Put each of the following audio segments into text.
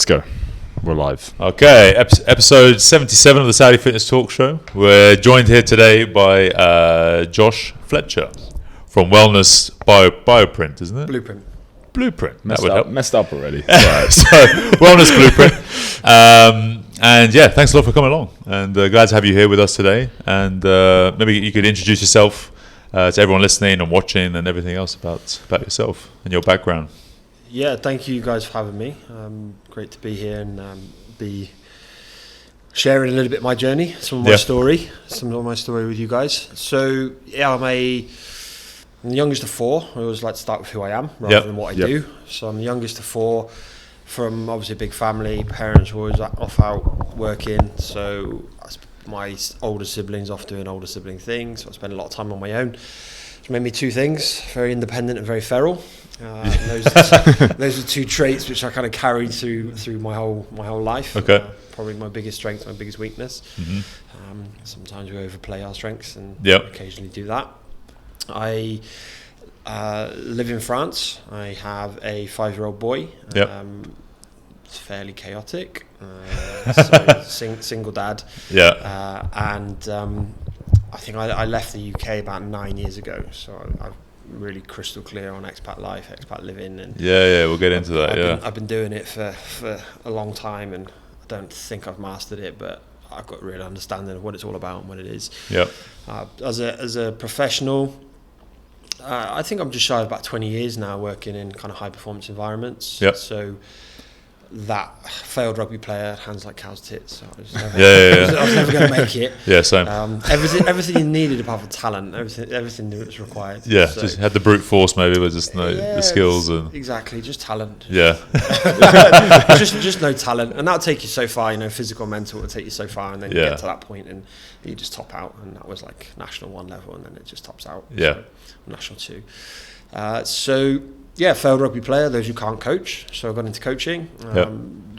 Let's go. We're live. Okay, episode 77 of the Saudi Fitness Talk Show. We're joined here today by Josh Fletcher from Wellness Bioprint, isn't it? Blueprint. Messed up already. So, Wellness Blueprint. And yeah, thanks a lot for coming along. And glad to have you here with us today. And maybe you could introduce yourself to everyone listening and watching and everything else about yourself and your background. Yeah, thank you guys for having me. Great to be here and be sharing a little bit of my journey, some of my story with you guys. So yeah, I'm the youngest of four. I always like to start with who I am rather than what I do. So I'm the youngest of four from obviously a big family. Parents were always off out working, so my older siblings off doing older sibling things. So I spent a lot of time on my own. Which made me two things: very independent and very feral. Those are two traits which I kind of carried through my whole life. Okay. Probably my biggest strength, my biggest weakness. Mm-hmm. Sometimes we overplay our strengths and occasionally do that. I live in France. I have a 5-year-old boy. It's fairly chaotic. Single dad. I think I left the UK about 9 years ago, so I'm really crystal clear on expat life, expat living, and we'll get into that. I've been doing it for a long time, and I don't think I've mastered it, but I've got a real understanding of what it's all about and what it is. As a professional, I think I'm just shy of about 20 years now working in kind of high performance environments. So that failed rugby player, hands like cow's tits. So I was never going to make it. Same. Everything you needed apart from talent, everything that was required. So, just had the brute force maybe, but just no the skills and exactly, just talent. just no talent, and that'll take you so far. Physical, mental will take you so far, and then you get to that point and you just top out, and that was like National 1 level, and then it just tops out. So, National 2. Failed rugby player, those who can't coach. So I got into coaching,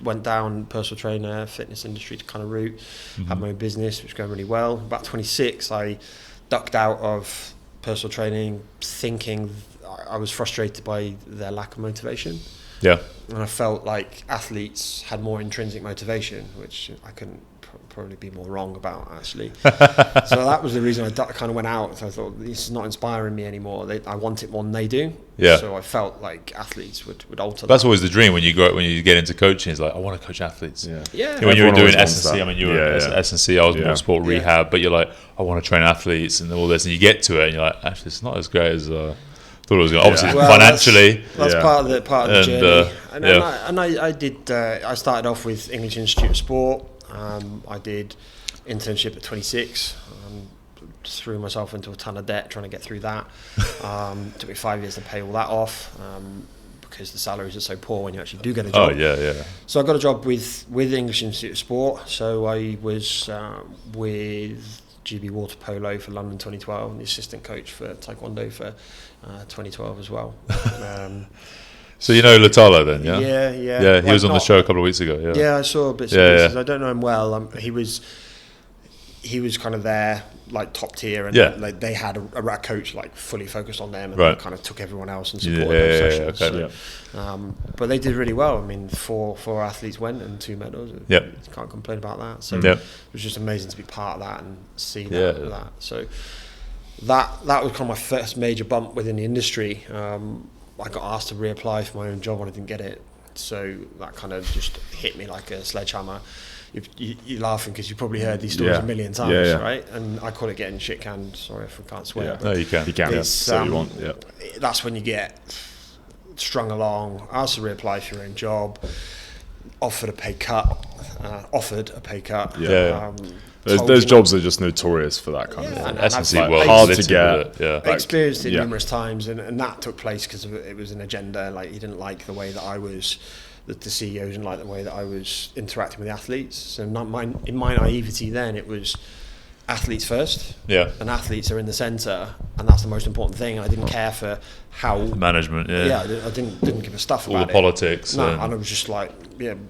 went down personal trainer, fitness industry to kind of route, had my own business, which was going really well. About 26, I ducked out of personal training thinking I was frustrated by their lack of motivation. And I felt like athletes had more intrinsic motivation, which I couldn't probably be more wrong about, actually. So that was the reason I kind of went out. So I thought, this is not inspiring me anymore. I want it more than they do. So I felt like athletes would alter That's always the dream when you get into coaching. It's like, I want to coach athletes. When you were doing S&C, you were at S&C, I was more sport rehab, but you're like, I want to train athletes and all this, and you get to it and you're like, actually, it's not as great as thought it was going to. Obviously, financially. That's part of the journey. I started off with English Institute of Sport. I did internship at 26, just threw myself into a ton of debt trying to get through that. Took me 5 years to pay all that off because the salaries are so poor when you actually do get a job. So I got a job with English Institute of Sport. So I was with GB Water Polo for London 2012 and the assistant coach for Taekwondo for 2012 as well. So you know Latalo then, Yeah. He was on the show a couple of weeks ago. Yeah, I saw bits and pieces. I don't know him well. He was kind of there, like top tier, and like they had a coach like fully focused on them, and they kind of took everyone else and supported those sessions. But they did really well. I mean, four athletes went and 2 medals. Can't complain about that. So it was just amazing to be part of that and see that. So that was kind of my first major bump within the industry. I got asked to reapply for my own job and I didn't get it. So that kind of just hit me like a sledgehammer. You're laughing because you probably heard these stories a million times, right? And I call it getting shit canned. Sorry if I can't swear. No, you can. You can. So you want. That's when you get strung along, asked to reapply for your own job, offered a pay cut. Those jobs are just notorious for that kind of thing. And S&C world, hard to get. I experienced it numerous times, and that took place because it was an agenda. Like, he didn't like the way that I was, the CEO didn't like the way that I was interacting with the athletes. So in my naivety then, it was athletes first. And athletes are in the centre, and that's the most important thing. And I didn't care for how management. I didn't give a stuff all about the politics. No, and I was just like,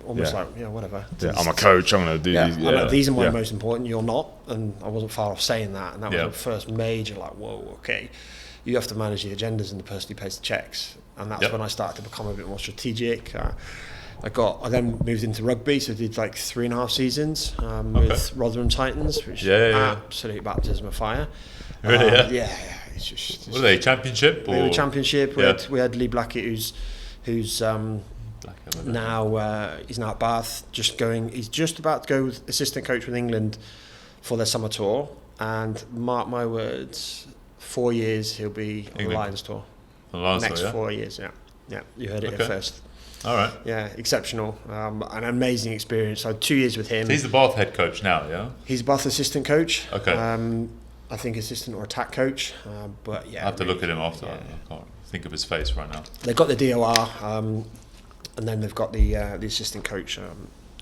whatever. I'm a coach. I'm going to do these. These are my most important. You're not, and I wasn't far off saying that. And that was the first major whoa, okay. You have to manage the agendas and the person who pays the checks, and that's when I started to become a bit more strategic. I then moved into rugby, so I did like 3.5 seasons with Rotherham Titans, which absolute baptism of fire. Really? Yeah. It's just, what are they? Championship? They were Championship. We had Lee Blackett, who's now he's now at Bath. He's just about to go with assistant coach with England for their summer tour. And mark my words, 4 years he'll be on the Lions tour. Next 4 years, yeah. You heard it here first. All right. Yeah, exceptional. An amazing experience. So 2 years with him. So he's the Bath head coach now, yeah? He's Bath assistant coach. Okay. I think assistant or attack coach. But yeah. I have to look at him after. Yeah. I can't think of his face right now. They've got the DOR, and then they've got the assistant coach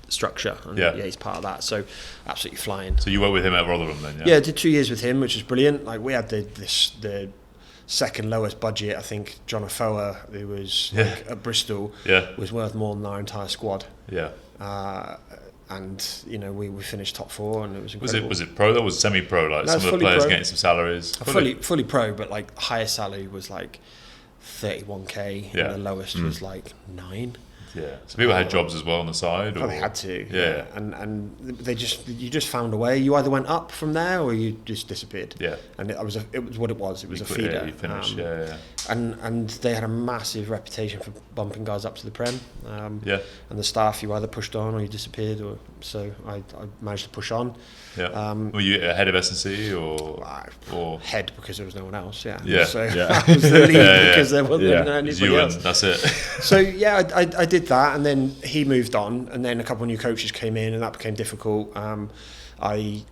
structure. And he's part of that. So absolutely flying. So you worked with him at Rotherham then, yeah? Yeah, I did 2 years with him, which was brilliant. Like we had the second lowest budget. I think John Afoa, who was at Bristol, was worth more than our entire squad. Yeah. And we finished top 4, and it was incredible. Was it pro? That was semi-pro. Like some of the players getting some salaries. Fully pro, but like highest salary was like 31k, and the lowest was like 9. Yeah, so people had jobs as well on the side. Or? They had to. Yeah, and you just found a way. You either went up from there, or you just disappeared. Yeah, and it was what it was. It was a feeder. Yeah, you finished. And they had a massive reputation for bumping guys up to the Prem. And the staff, you either pushed on or you disappeared. So I managed to push on. Yeah. Were you head of S&C or head because there was no one else? Yeah. Yeah. So I was the lead because there wasn't anybody else. That's it. So I did that, and then he moved on, and then a couple of new coaches came in, and that became difficult. I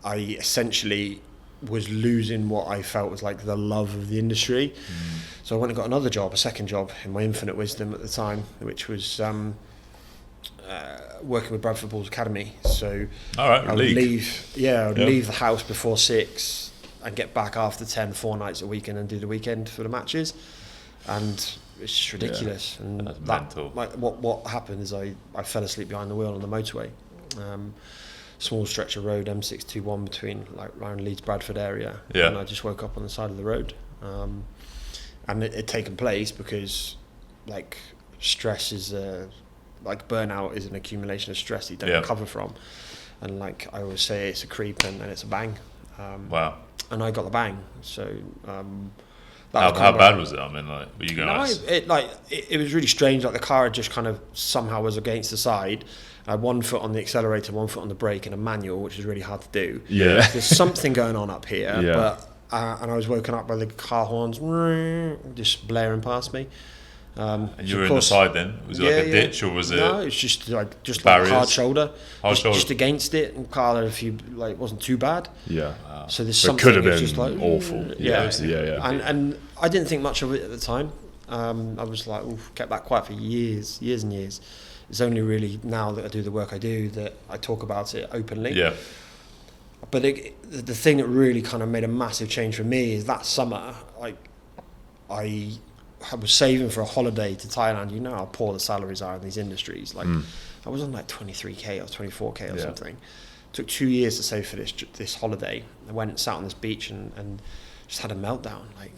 essentially was losing what I felt was like the love of the industry. So I went and got another job, a second job in my infinite wisdom at the time, which was working with Bradford Bulls Academy. So I would leave the house before 6 and get back after 10, 4 nights a week, and then do the weekend for the matches. And it's just ridiculous. And that's mental. Like what happened is I fell asleep behind the wheel on the motorway. Small stretch of road, M621 between like around Leeds Bradford area, and I just woke up on the side of the road, and it had taken place because like stress is like burnout is an accumulation of stress that you don't recover from, and like I always say, it's a creep and it's a bang. Wow. And I got the bang. So how bad was it? I mean, like, were you going? It was really strange. Like the car had just kind of somehow was against the side. I had 1 foot on the accelerator, 1 foot on the brake, and a manual, which is really hard to do. Yeah. There's something going on up here, but and I was woken up by the car horns just blaring past me. And you were in the side then? Was it like a ditch, or was it? No, it's just like a hard shoulder. Just against it, and car had it wasn't too bad. Yeah. Wow. So there's something. It could have been just like, awful. Yeah. And I didn't think much of it at the time. I was like, kept that quiet for years and years. It's only really now that I do the work I do that I talk about it openly. Yeah. But the thing that really kind of made a massive change for me is that summer, like I was saving for a holiday to Thailand. You know how poor the salaries are in these industries. Like I was on like 23k or 24k or something. It took 2 years to save for this holiday. I went and sat on this beach and just had a meltdown, like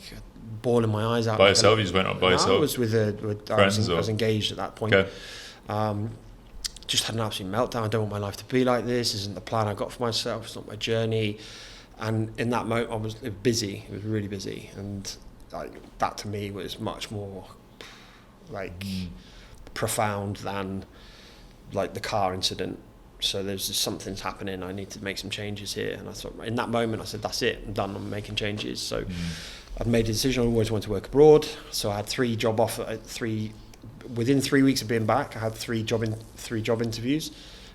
bawling my eyes out. By yourself? You just went up by yourself? I was with friends. I was engaged at that point. Okay. Just had an absolute meltdown. I don't want my life to be like this. This isn't the plan I got for myself. It's not my journey. And in that moment, it was busy. It was really busy, and that to me was much more like profound than like the car incident. So there's just something's happening. I need to make some changes here. And I thought, in that moment, I said, "That's it. I'm done. I'm making changes." So I'd made a decision. I always wanted to work abroad. So I had 3 job offers. Within 3 weeks of being back, I had 3 job interviews.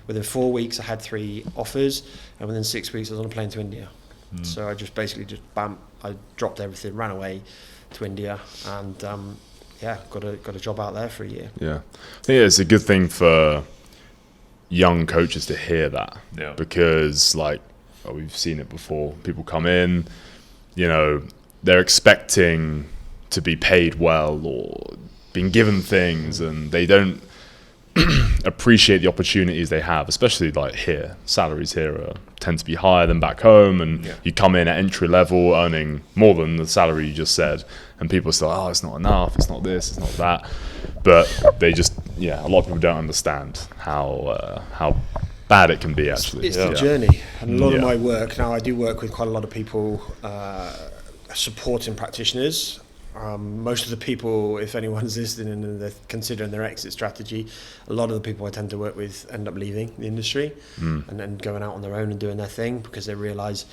Within 4 weeks, I had 3 offers, and within 6 weeks, I was on a plane to India. So I just bam, I dropped everything, ran away to India, and got a job out there for a year. Yeah, I think it's a good thing for young coaches to hear that, because we've seen it before. People come in, they're expecting to be paid well or being given things, and they don't appreciate the opportunities they have, especially like here. Salaries here tend to be higher than back home, and you come in at entry level earning more than the salary you just said, and people say, it's not enough, it's not this, it's not that, but they just a lot of people don't understand how bad it can be. Actually, it's the journey, and a lot of my work now. I do work with quite a lot of people supporting practitioners. Most of the people, if anyone's listening and they're considering their exit strategy, a lot of the people I tend to work with end up leaving the industry and then going out on their own and doing their thing, because they realise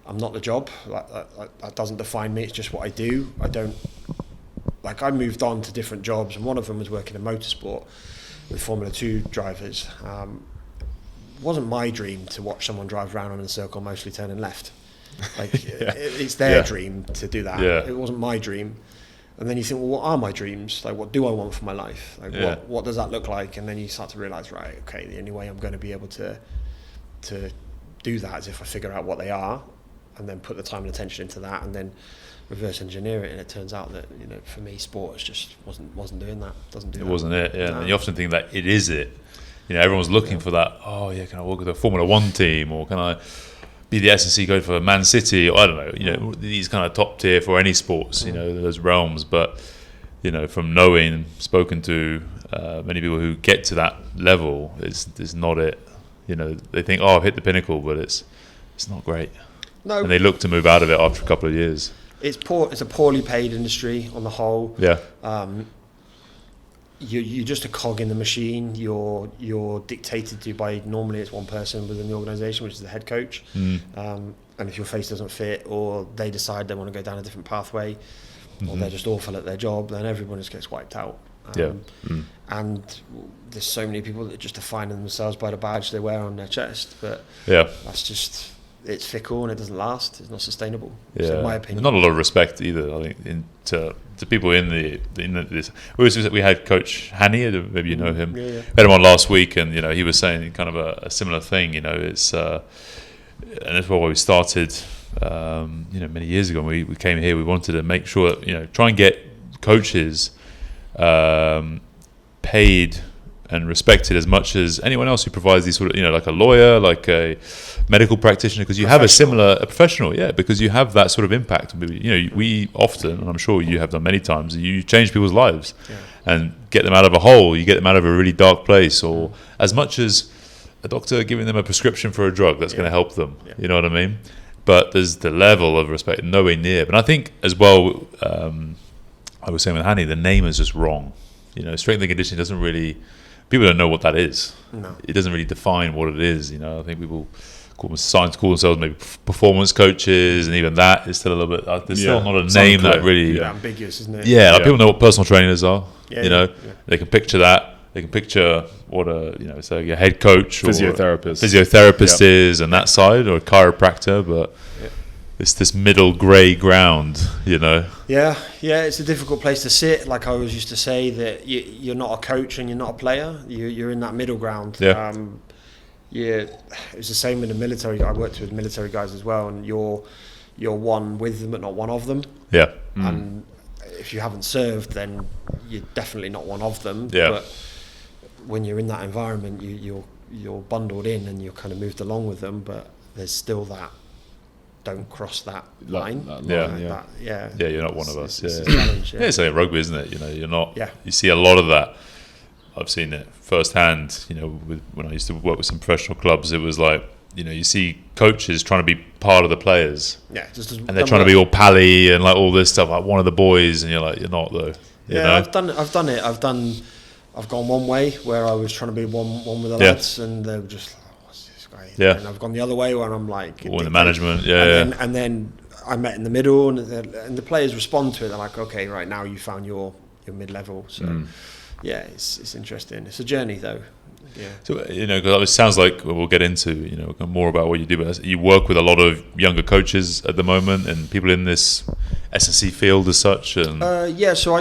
I'm not the job. That doesn't define me. It's just what I do. I moved on to different jobs, and one of them was working in motorsport with Formula 2 drivers. It wasn't my dream to watch someone drive around in a circle, mostly turning left. It's their dream to do that. It wasn't my dream. And then you think, well, what are my dreams? Like, what do I want for my life? What does that look like? And then you start to realise, right, okay, the only way I'm going to be able to do that is if I figure out what they are, and then put the time and attention into that, and then reverse engineer it. And it turns out that, for me, sport just wasn't doing that. It wasn't it. Yeah. No. And you often think that it is it. Everyone's looking for that. Oh yeah, can I work with a Formula 1 team, or can I be the S&C coach for Man City, or I don't know, these kind of top tier for any sports, those realms. But, from knowing, spoken to many people who get to that level, it's not it. They think, oh, I've hit the pinnacle, but it's not great. No. And they look to move out of it after a couple of years. It's a poorly paid industry on the whole. Yeah. You're just a cog in the machine. You're dictated to by, normally it's one person within the organisation, which is the head coach. And if your face doesn't fit, or they decide they want to go down a different pathway, or they're just awful at their job, then everyone just gets wiped out. And there's so many people that just define themselves by the badge they wear on their chest. But that's just, it's fickle and it doesn't last. It's not sustainable. So in my opinion, not a lot of respect either. I think to people in this. We had Coach Hanny. Maybe you know him. We had him on last week, and he was saying kind of a similar thing. It's and that's why we started. Many years ago when we came here, we wanted to make sure that try and get coaches paid and respected as much as anyone else who provides these sort of, like a lawyer, like a medical practitioner, because you have a professional, because you have that sort of impact. We often, and I'm sure you have done many times, you change people's lives and get them out of a hole, you get them out of a really dark place, or as much as a doctor giving them a prescription for a drug that's going to help them, you know what I mean? But there's the level of respect nowhere near. But I think as well, I was saying with Hanny, the name is just wrong. Strength and conditioning doesn't really, people don't know what that is. No. It doesn't really define what it is. I think people call themselves maybe performance coaches, and even that is still a little bit. There's still not a name that really ambiguous, isn't it? Yeah, people know what personal trainers are. They can picture that. They can picture what a head coach or physiotherapist is, and that side, or a chiropractor, but. It's this middle grey ground, Yeah, it's a difficult place to sit. Like I always used to say, that you're not a coach and you're not a player. You're in that middle ground. It was the same in the military. I worked with military guys as well, and you're one with them, but not one of them. Yeah. And if you haven't served, then you're definitely not one of them. Yeah. But when you're in that environment, you're bundled in and you're kind of moved along with them. But there's still that. Don't cross that line. You're not one of us. It's a challenge, it's like rugby, isn't it? You're not. Yeah. You see a lot of that. I've seen it firsthand. When I used to work with some professional clubs, it was like you see coaches trying to be part of the players. Yeah, and they're trying to be all pally and like all this stuff, like one of the boys, and you're like, you're not though. I've done it. I've gone one way where I was trying to be one with the lads, and they were just. Yeah, and I've gone the other way where I'm like, or in the management, and then I met in the middle, and the players respond to it. They're like, okay, right now you found your mid-level. So it's interesting. It's a journey though. Yeah. So because it sounds like we'll get into more about what you do, but you work with a lot of younger coaches at the moment and people in this S&C field as such. And so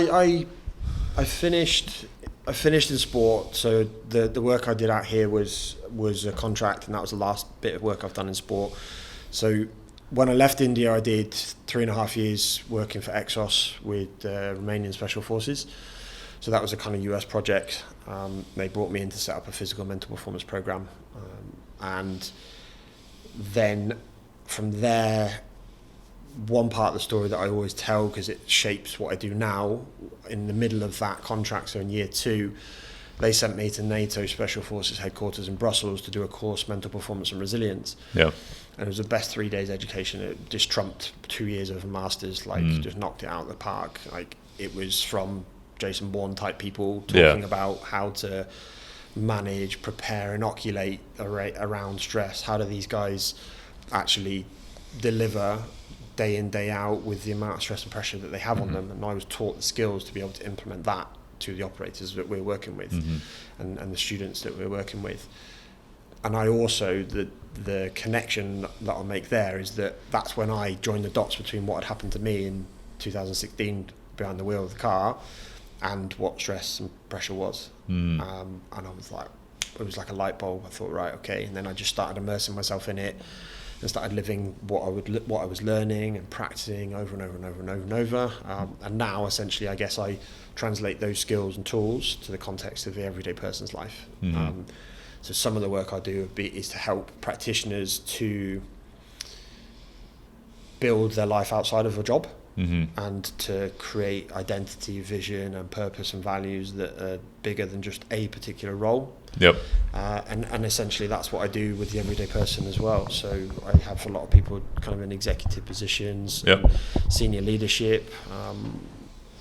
I finished in sport, so the work I did out here was a contract, and that was the last bit of work I've done in sport. So when I left India, I did 3.5 years working for Exos with Romanian Special Forces. So that was a kind of US project. They brought me in to set up a physical and mental performance program, and then from there, one part of the story that I always tell, because it shapes what I do now, in the middle of that contract, so in year 2, they sent me to NATO Special Forces headquarters in Brussels to do a course, Mental Performance and Resilience. Yeah. And it was the best 3 days education. It just trumped 2 years of a master's, like just knocked it out of the park. Like it was from Jason Bourne type people talking about how to manage, prepare, inoculate around stress. How do these guys actually deliver day in, day out with the amount of stress and pressure that they have on them? And I was taught the skills to be able to implement that to the operators that we're working with and the students that we're working with. And I also, the connection that I'll make there is that's when I joined the dots between what had happened to me in 2016 behind the wheel of the car and what stress and pressure was. And I was like, it was like a light bulb. I thought, right, okay. And then I just started immersing myself in it and started living what I was learning and practicing over and over and over and over and over. And now, essentially, I guess I translate those skills and tools to the context of the everyday person's life. So some of the work I do is to help practitioners to build their life outside of a job and to create identity, vision and purpose and values that are bigger than just a particular role. Yep. And essentially that's what I do with the everyday person as well. So I have a lot of people kind of in executive positions, senior leadership,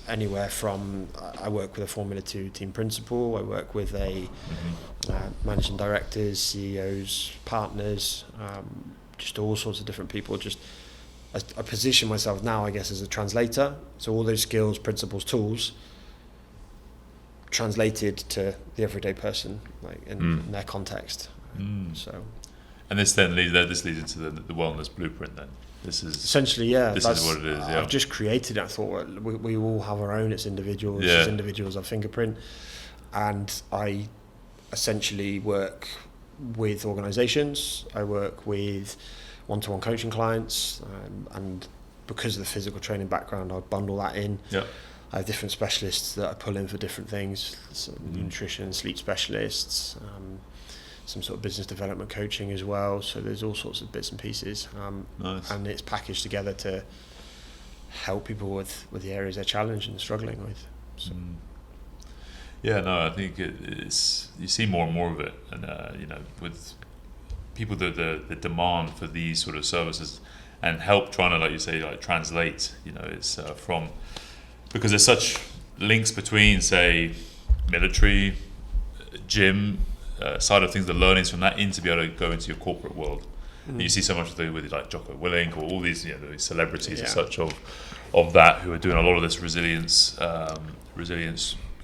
anywhere from I work with a Formula 2 team principal, I work with managing directors, CEOs, partners, just all sorts of different people. Just I position myself now, I guess, as a translator. So all those skills, principles, tools translated to the everyday person, like in their context. So, and this then leads into the wellness blueprint. Then this is essentially, this is what it is. Yeah. I've just created it. I thought we all have our own. It's individuals. As individuals, our fingerprint, and I essentially work with organisations. I work with one-to-one coaching clients, and because of the physical training background, I bundle that in. Yeah. I have different specialists that I pull in for different things, so nutrition, sleep specialists, some sort of business development coaching as well. So there's all sorts of bits and pieces, nice. And it's packaged together to help people with the areas they're challenged and struggling with. So. Yeah, no, I think it's you see more and more of it, and with people the demand for these sort of services and help trying to, like you say, like translate. It's from. Because there's such links between, say, military, gym side of things, the learnings from that, to be able to go into your corporate world. And you see so much with like Jocko Willink or all these, these celebrities and such of that who are doing a lot of this resilience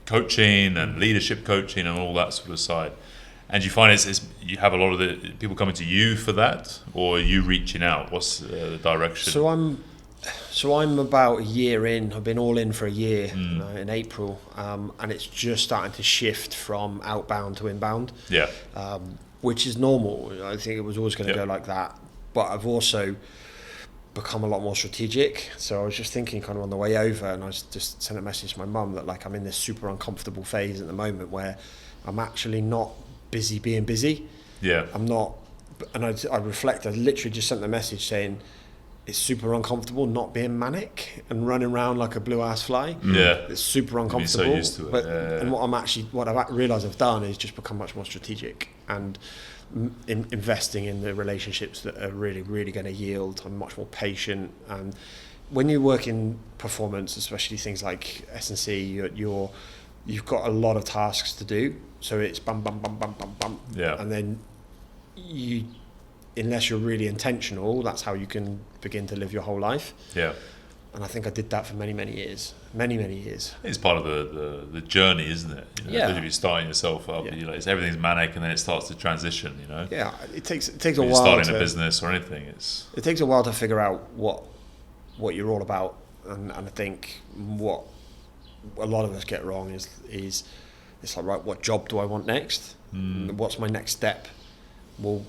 coaching and leadership coaching and all that sort of side. And you find it's you have a lot of the people coming to you for that, or are you reaching out? What's the direction? So I'm about a year in. I've been all in for a year in April, and it's just starting to shift from outbound to inbound. Yeah, which is normal. I think it was always going to go like that. But I've also become a lot more strategic. So I was just thinking, kind of on the way over, and I just sent a message to my mum that like I'm in this super uncomfortable phase at the moment where I'm actually not busy being busy. Yeah, I'm not. And I reflect. I literally just sent the message saying, it's super uncomfortable not being manic and running around like a blue ass fly. Yeah, it's super uncomfortable. So used to it. But and what I've realised I've done is just become much more strategic and investing in the relationships that are really, really going to yield. I'm much more patient. And when you work in performance, especially things like S&C, you've got a lot of tasks to do. So it's bum bum bum bum bum bum. Yeah, and then unless you're really intentional, that's how you can begin to live your whole life. Yeah. And I think I did that for many, many years. Many, many years. It's part of the journey, isn't it? Especially if you're starting yourself up, everything's manic and then it starts to transition, Yeah, it takes a while. You're starting a business or anything. It takes a while to figure out what you're all about. And I think what a lot of us get wrong is it's like, right, what job do I want next? What's my next step? Well,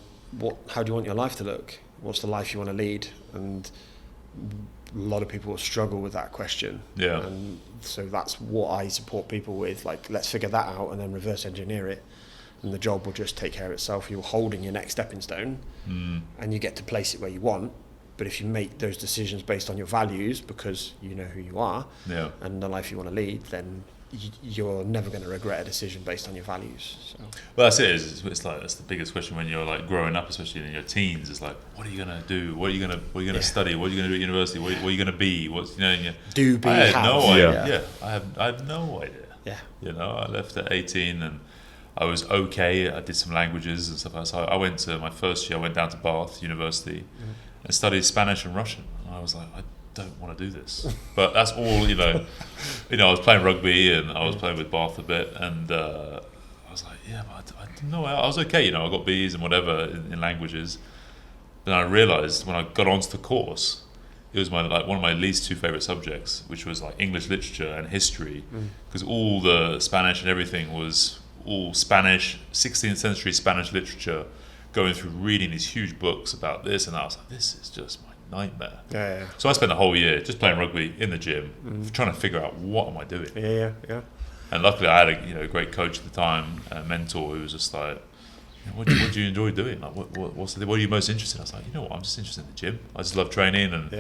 how do you want your life to look? What's the life you want to lead? And a lot of people struggle with that question. Yeah. And so that's what I support people with. Like, let's figure that out and then reverse engineer it. And the job will just take care of itself. You're holding your next stepping stone and you get to place it where you want. But if you make those decisions based on your values because you know who you are and the life you want to lead, then you're never going to regret a decision based on your values. So. Well, that's it. It's like that's the biggest question when you're like growing up, especially in your teens. It's like, what are you gonna do? What are you gonna study? What are you gonna do at university? What are you gonna be? What's I had no idea. Yeah, I have no idea. Yeah, I left at 18 and I was okay. I did some languages and stuff like that. So I went to my first year. I went down to Bath University and studied Spanish and Russian. And I was like, I don't want to do this, but that's all. I was playing rugby and I was playing with Bath a bit, and I was like, yeah, but I didn't know. I was okay. I got B's and whatever in languages. Then I realised when I got onto the course, it was one of my least two favourite subjects, which was like English literature and history, because all the Spanish and everything was all Spanish, 16th century Spanish literature, going through reading these huge books about this, and I was like, this is just my nightmare. Yeah. So I spent the whole year just playing rugby in the gym, trying to figure out what am I doing. Yeah. And luckily, I had a great coach at the time, a mentor, who was just like, what do you enjoy doing? Like, what are you most interested in? I was like, I'm just interested in the gym. I just love training, and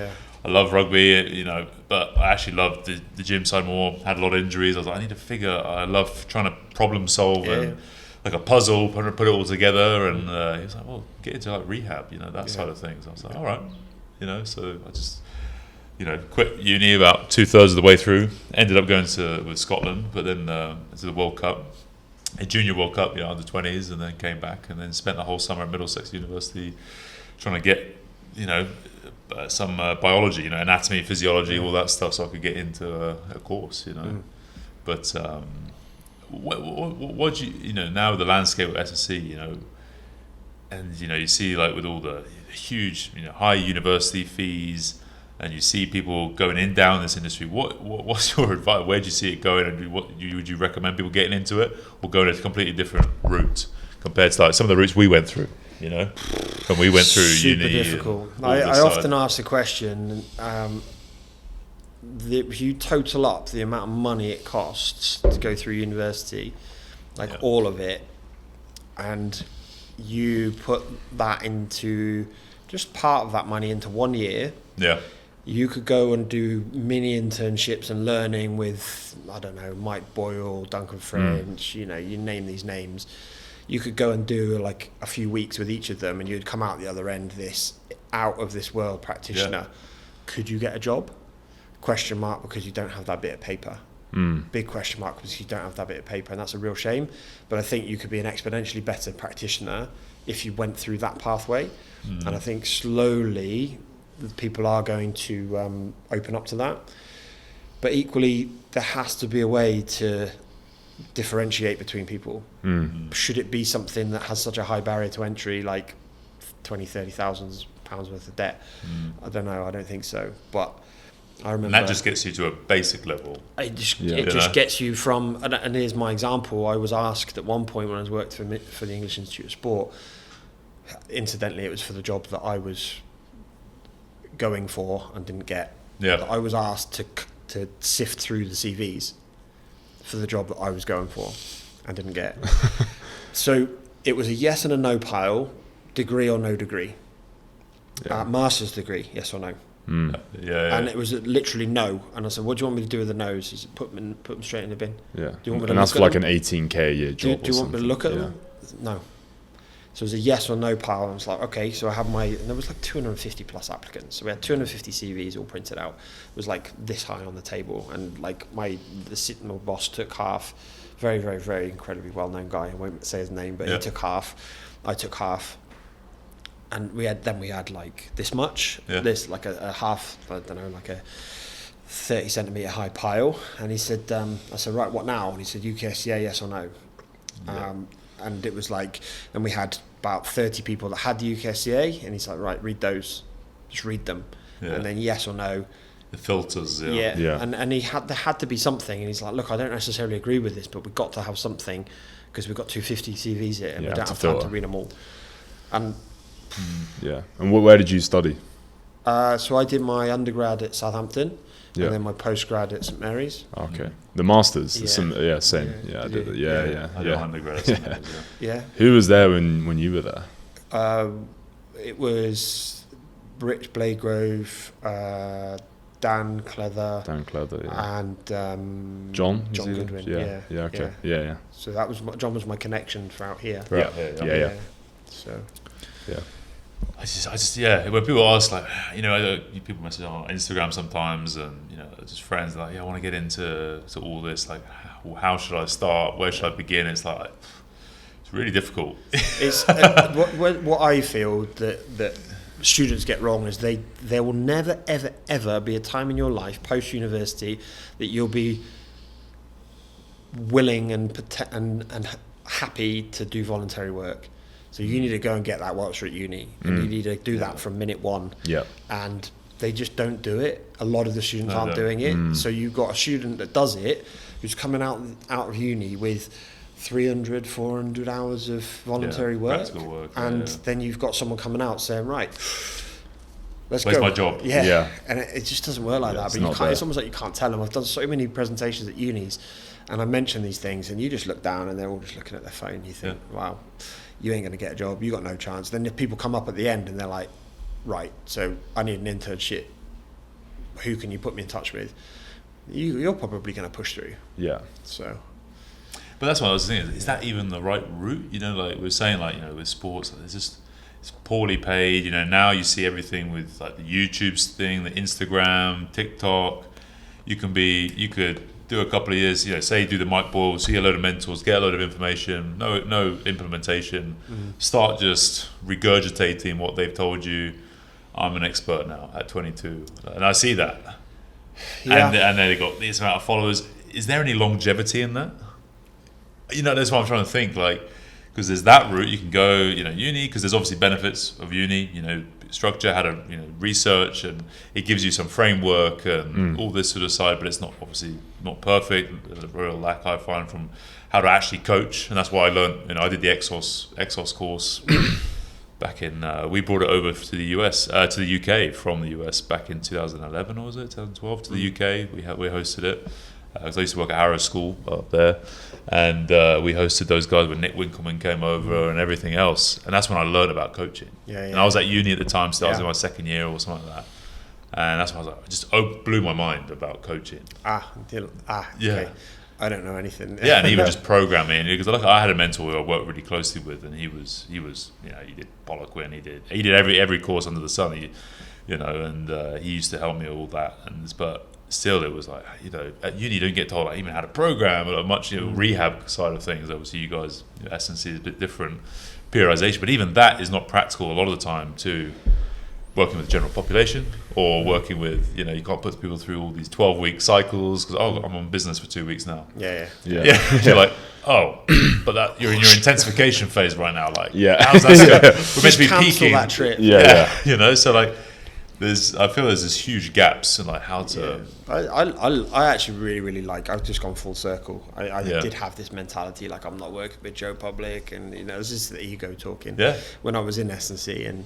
I love rugby, but I actually loved the gym side more. Had a lot of injuries. I was like, I love trying to problem solve and like a puzzle, put it all together. And he was like, well, get into like rehab, that side of things. I was like, all right, so I just, quit uni about 2/3 of the way through. Ended up going with Scotland, but then to the World Cup. A junior World Cup, under 20s, and then came back and then spent the whole summer at Middlesex University trying to get, some biology, anatomy, physiology, all that stuff, so I could get into a course, But what do you now with the landscape of SSC, and you see like with all the huge, high university fees. And you see people going down this industry. What's your advice? Where do you see it going? And would you recommend people getting into it, or going a completely different route compared to like some of the routes we went through? When we went through super uni. Difficult. I often ask the question: if you total up the amount of money it costs to go through university, all of it, and you put that into just part of that money into 1 year. Yeah. You could go and do mini internships and learning with, I don't know, Mike Boyle, Duncan French, you name these names. You could go and do like a few weeks with each of them, and you'd come out the other end this out of this world practitioner. Yeah. Could you get a job? Question mark, because you don't have that bit of paper. Big question mark, because you don't have that bit of paper, and that's a real shame. But I think you could be an exponentially better practitioner if you went through that pathway. And I think slowly people are going to open up to that, but equally there has to be a way to differentiate between people. Should it be something that has such a high barrier to entry, like 20,000-30,000 pounds worth of debt? I don't know, I don't think so, but I remember, and that just gets you to a basic level. It just gets you from, and here's my example. I was asked at one point when I was working for the English Institute of Sport, incidentally it was for the job that I was going for and didn't get. I was asked to sift through the CVs for the job that I was going for and didn't get. So it was a yes and a no pile, degree or no degree. Master's degree, yes or no. And it was literally no. And I said, what do you want me to do with the no's? He said, put them straight in the bin. Do you want me to that's like an 18k a year job. Do you want me to look at them? No. So it was a yes or no pile. And I was like, okay. So I had and there was like 250 plus applicants. So we had 250 CVs all printed out. It was like this high on the table. And like my boss took half. Very, very, very incredibly well-known guy. I won't say his name, but he took half. I took half. And we had like this much, this like a half, I don't know, like a 30 centimetre high pile. And he said, I said, right, what now? And he said, UKSCA, yes or no? And it was like, and we had about 30 people that had the UKSCA, and he's like, right, read those, just read them. And then yes or no. The filters, And there had to be something, and he's like, look, I don't necessarily agree with this, but we've got to have something, because we've got 250 CVs here, and we don't have time to read them all. And and where did you study? So I did my undergrad at Southampton, and then my postgrad at St Mary's. Okay, the masters, same. I did it. I did undergrad at St Mary's. Who was there when you were there? It was Rich Bladegrove, Dan Cleather, and John Goodwin. Yeah. Okay. Yeah. So that was John was my connection throughout here. Yeah. So. Yeah. I just when people ask, like, people message on Instagram sometimes, and just friends like, I want to get into all this, like, how should I start, where should I begin? It's like, it's really difficult. It's what I feel that students get wrong is there will never ever be a time in your life post university that you'll be willing and happy to do voluntary work. So you need to go and get that whilst you're at uni, and you need to do that from minute one. Yeah. And they just don't do it. A lot of the students aren't doing it. So you've got a student that does it, who's coming out of uni with 300, 400 hours of voluntary work. And then you've got someone coming out saying, right, let's Where's go. my job? Yeah. And it just doesn't work like that. But you can't. It's almost like you can't tell them. I've done so many presentations at unis, and I mention these things, and you just look down, and they're all just looking at their phone. You think, wow, you ain't going to get a job. You got no chance. Then if people come up at the end, and they're like, right, so I need an internship. Who can you put me in touch with? You're probably going to push through. Yeah. So. But that's what I was thinking. Is that even the right route? Like we were saying, with sports, it's poorly paid. Now you see everything with like the YouTube's thing, the Instagram, TikTok. You could do a couple of years. Say you do the Mike Boyle, see a load of mentors, get a load of information, no implementation. Start just regurgitating what they've told you. I'm an expert now at 22, and I see that. Yeah. And then they got this amount of followers. Is there any longevity in that? That's what I'm trying to think. Like, because there's that route you can go. Uni, because there's obviously benefits of uni. Structure, how to research, and it gives you some framework and all this sort of side. But it's obviously not perfect. There's a real lack I find from how to actually coach, and that's why I learned. I did the Exos course. Back in, we brought it over to the US, to the UK from the US back in 2011, or was it 2012? To the UK, we hosted it. Because I used to work at Harrow School up there, and we hosted those guys when Nick Winkleman came over and everything else. And that's when I learned about coaching. And I was at uni at the time, so I was in my second year or something like that. And that's when I was like, it just blew my mind about coaching. Okay. I don't know anything. Yeah, and even just programming, because I had a mentor who I worked really closely with, and he was he did Poliquin, he did every course under the sun, and he used to help me with all that, but still it was like, at uni you don't get told even how to program or much rehab side of things. Obviously you guys, S&C is a bit different, periodization, but even that is not practical a lot of the time to working with the general population, or working with, you can't put people through all these 12-week cycles because I'm on business for 2 weeks now. Yeah. You're like, but that you're in your intensification phase right now. Like, yeah, how's that going? We're meant to be peaking. That trip. Yeah. So like, I feel there's this huge gaps in like how to. I actually really like. I've just gone full circle. I did have this mentality like I'm not working with Joe Public, and this is the ego talking. Yeah. When I was in S&C and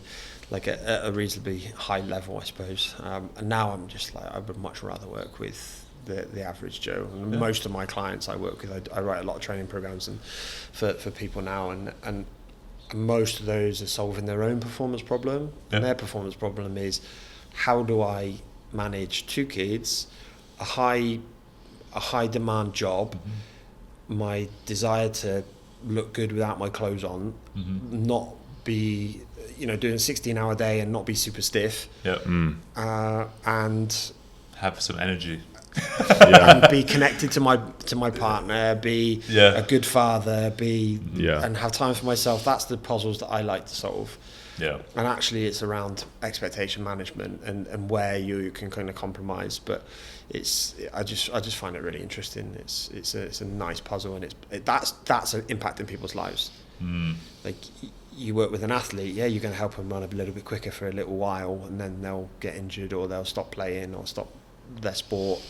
like at a reasonably high level, I suppose. And now I'm just like, I would much rather work with the average Joe. And most of my clients I work with, I write a lot of training programs and for people now, and most of those are solving their own performance problem. And their performance problem is, how do I manage 2 kids, a high demand job, my desire to look good without my clothes on, not be doing a 16-hour day and not be super stiff, and have some energy, and be connected to my partner, be a good father, and have time for myself. That's the puzzles that I like to solve. Yeah. And actually it's around expectation management and where you can kind of compromise, but I just find it really interesting. It's a nice puzzle, and that's impacting people's lives. Like, you work with an athlete, you're going to help them run a little bit quicker for a little while, and then they'll get injured or they'll stop playing or stop their sport.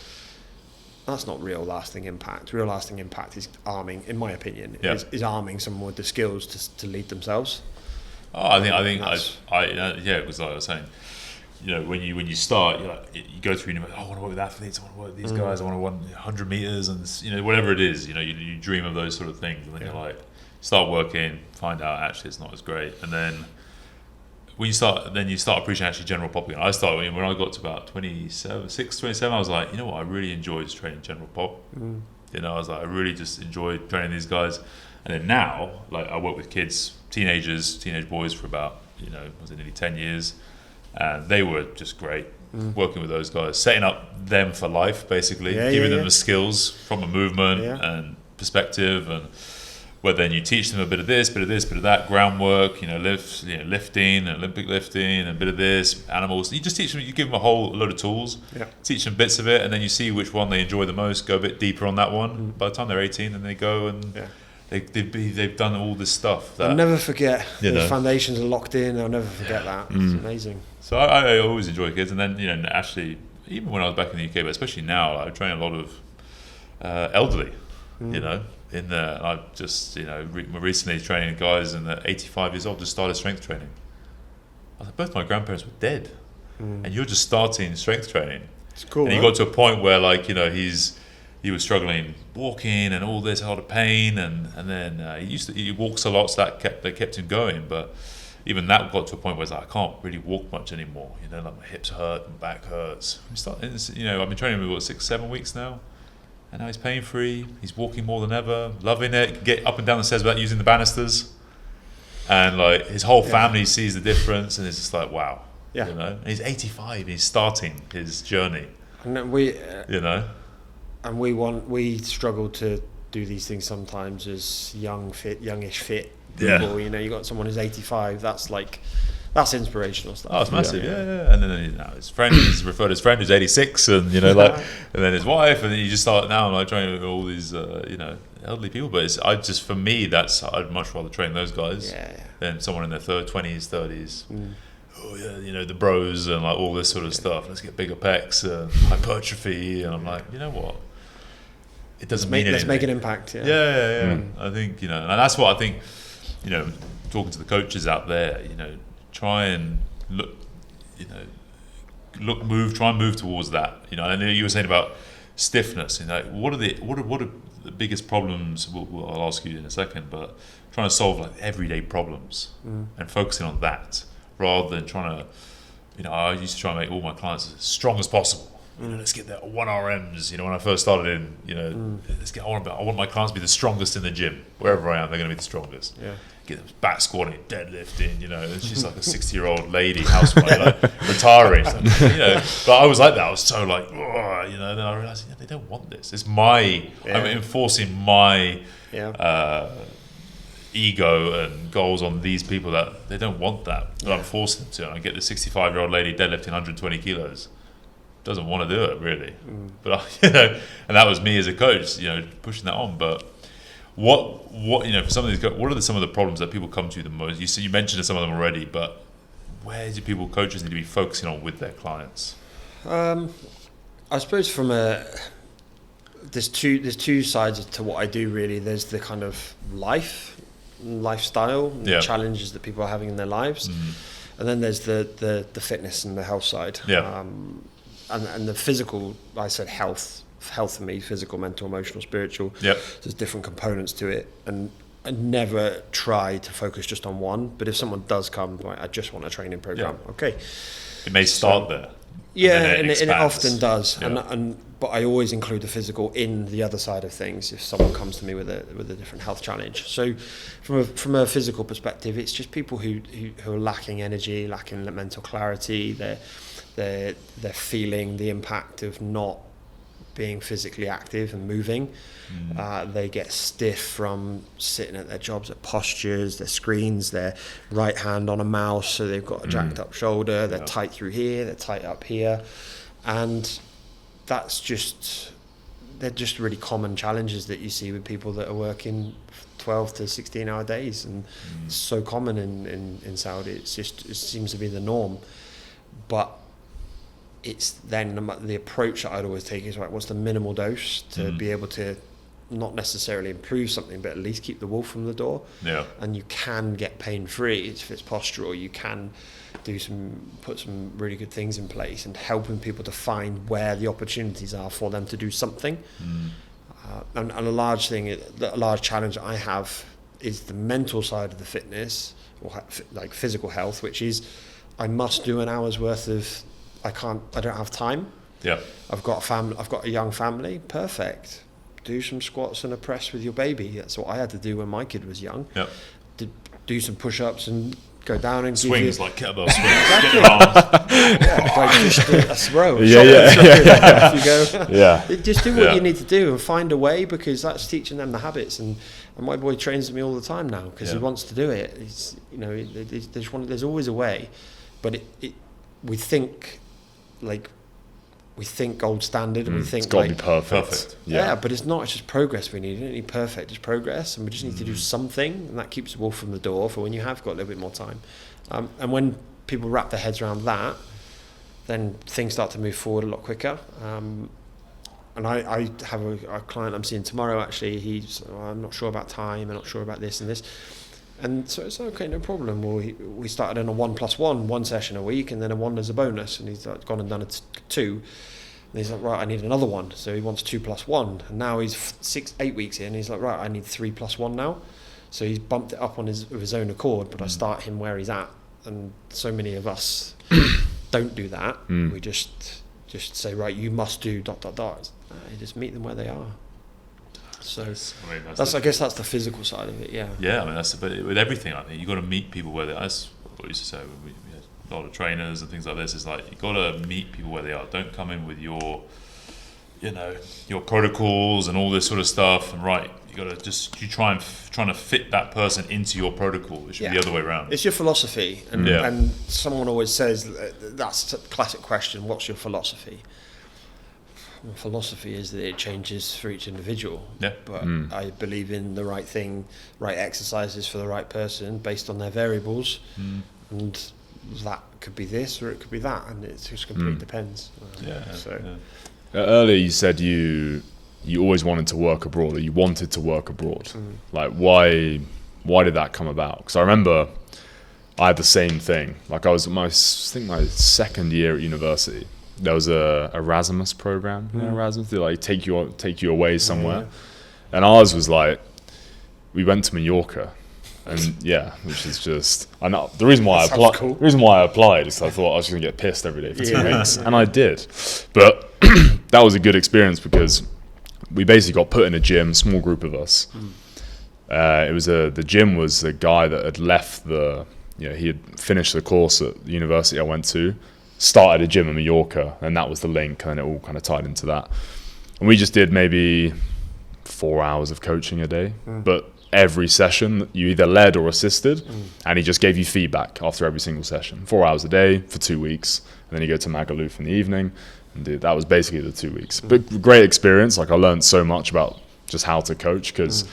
That's not real lasting impact. Real lasting impact is arming, in my opinion, is arming someone with the skills to lead themselves. I think because like I was saying, when you start, you go through, I want to work with athletes, I want to work with these guys, I want to run 100 meters, and whatever it is, you dream of those sort of things, and then you're like, start working, find out actually it's not as great, and then when you start appreciating actually general pop again. I started when I got to about 27, I was like, you know what, I really enjoyed training general pop. You know, I was like, I really just enjoyed training these guys. And then now, like, I work with teenage boys for about, you know, was it nearly 10 years, and they were just great. Working with those guys, setting up them for life, basically, giving them the skills from a movement and perspective, and where then you teach them a bit of this, bit of that, groundwork, you know, lifting, Olympic lifting, and a bit of this, animals. You just teach them, you give them a whole load of tools, teach them bits of it, and then you see which one they enjoy the most, go a bit deeper on that one. By the time they're 18, then they go and they've done all this stuff. I'll never forget. The foundations are locked in. I'll never forget that. It's amazing. So I always enjoy kids, and then, you know, actually, even when I was back in the UK, but especially now, I train a lot of elderly. You know, I just, you know, recently training guys and they're 85 years old, just started strength training. I was like, both my grandparents were dead, and you're just starting strength training. It's cool. And he got to a point where, like, you know, he was struggling walking and all this, a lot of pain, and then he walks a lot, so that kept him going. But even that got to a point where it's like, I can't really walk much anymore. You know, like my hips hurt and back hurts. You know, I've been training him for 6-7 weeks now, and now he's pain free. He's walking more than ever, loving it. Get up and down the stairs without using the banisters, and like his whole family sees the difference, and it's just like, wow. You know, and he's 85. He's starting his journey. And you know. And we struggle to do these things sometimes as youngish fit people. You know, you got someone who's 85. That's inspirational stuff. Oh, it's massive. Yeah. And then, you know, he's referred to his friend who's 86, and, you know, like, and then his wife, and then you just start now, like, training with all these, you know, elderly people. But for me, I'd much rather train those guys than someone in their 20s, 30s. Oh yeah, you know, the bros and like all this sort of stuff. Let's get bigger pecs and hypertrophy, and I'm like, you know what? It doesn't mean anything. Let's make an impact. I think, you know, and that's what I think, you know, talking to the coaches out there, you know, try and try and move towards that. You know, I know you were saying about stiffness. You know, what are the biggest problems? I'll ask you in a second, but trying to solve like everyday problems and focusing on that rather than trying to, you know, I used to try and make all my clients as strong as possible. You know, let's get that 1 RMs. You know, when I first started in, you know, I want my clients to be the strongest in the gym. Wherever I am, they're going to be the strongest. Get them back squatting, deadlifting. You know, and she's like a 60-year-old lady housewife, like retiring. So, you know, but I was like that. I was so like, oh, you know. And then I realized, they don't want this. It's I'm enforcing my ego and goals on these people that they don't want that. But I'm forcing them to. And I get the 65-year-old lady deadlifting 120 kilos. Doesn't want to do it really, but you know, and that was me as a coach, you know, pushing that on. But what you know, for some of these, what are some of the problems that people come to the most? You mentioned some of them already, but where do coaches need to be focusing on with their clients? I suppose there's two sides to what I do really. There's the kind of lifestyle, and the challenges that people are having in their lives, and then there's the fitness and the health side. And the physical, I said health for me, physical, mental, emotional, spiritual. There's different components to it, and I never try to focus just on one. But if someone does come, like, I just want a training program. Okay, it may start there. And it often does. But I always include the physical in the other side of things if someone comes to me with a different health challenge. So from a physical perspective, it's just people who are lacking energy, lacking mental clarity. They're feeling the impact of not being physically active and moving. They get stiff from sitting at their jobs, at postures, their screens, their right hand on a mouse, so they've got a jacked up shoulder. They're tight through here, they're tight up here, and they're just really common challenges that you see with people that are working 12 to 16 hour days, and it's so common in Saudi. It seems to be the norm. But it's then the approach that I'd always take is, right, what's the minimal dose to be able to not necessarily improve something, but at least keep the wolf from the door. And you can get pain free if it's postural. You can put some really good things in place, and helping people to find where the opportunities are for them to do something. And a large challenge I have is the mental side of the fitness, or like physical health, which is I must do an hour's worth of, I don't have time. Yeah. I've got a young family, perfect. Do some squats and a press with your baby. That's what I had to do when my kid was young. Yeah. Do some push-ups and go down and swings, like kettlebell swings. Get your arms. Like just a throw. Yeah. You go. Yeah. Just do what you need to do and find a way, because that's teaching them the habits. And my boy trains with me all the time now because he wants to do it. He's, there's always a way, but we think gold standard, and we think it's got to be perfect. Yeah, but it's not. It's just progress we need. You don't need perfect, it's progress, and we just need to do something, and that keeps the wolf from the door for when you have got a little bit more time. And when people wrap their heads around that, then things start to move forward a lot quicker. And I have a client I'm seeing tomorrow, actually. I'm not sure about time, I'm not sure about this and this. And so it's okay, no problem. Well, we started on a 1+1, one session a week, and then a 1 as a bonus. And he's gone and done a 2. And he's like, right, I need another 1. So he wants 2+1. And now he's 6-8 weeks in. He's like, right, I need 3+1 now. So he's bumped it up of his own accord. But I start him where he's at. And so many of us don't do that. We just say, right, you must do ... You just meet them where they are. So I guess that's the physical side of it, yeah. Yeah, I mean, but with everything, I think you've got to meet people where they are. That's what we used to say when we had a lot of trainers and things like this. It's like, you've got to meet people where they are. Don't come in with your protocols and all this sort of stuff. And you got to trying to fit that person into your protocol. It should be the other way around. It's your philosophy. And someone always says, that's a classic question, what's your philosophy? Philosophy is that it changes for each individual, but I believe in the right thing, right exercises for the right person based on their variables, and that could be this or it could be that, and it just completely depends. Earlier you said you always wanted to work abroad, or you wanted to work abroad. Like, why did that come about? Because I remember I had the same thing. Like, I was my second year at university. There was a Erasmus program. Erasmus, they like take you away somewhere, and ours was like, we went to Mallorca, and which is just, I know the reason why The reason why I applied is I thought I was going to get pissed every day for 2 weeks, and I did, but that was a good experience because we basically got put in a gym, small group of us. It was the gym was a guy that had left he had finished the course at the university I went to. Started a gym in Mallorca, and that was the link, and it all kind of tied into that. And we just did maybe 4 hours of coaching a day, but every session you either led or assisted, and he just gave you feedback after every single session. 4 hours a day for 2 weeks, and then you go to Magaluf in the evening, and that was basically the 2 weeks. But great experience. Like, I learned so much about just how to coach, because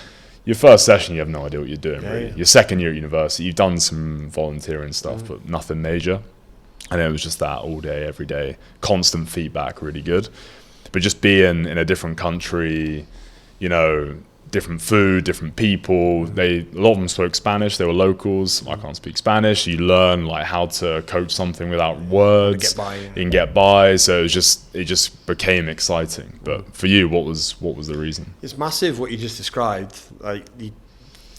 your first session you have no idea what you're doing. Really. Your second year at university, you've done some volunteering stuff, but nothing major. And it was just that all day, every day, constant feedback, really good. But just being in a different country, different food, different people. A lot of them spoke Spanish. They were locals. I can't speak Spanish. You learn like how to coach something without words. You can get by. So it just became exciting. But for you, what was the reason? It's massive what you just described. Like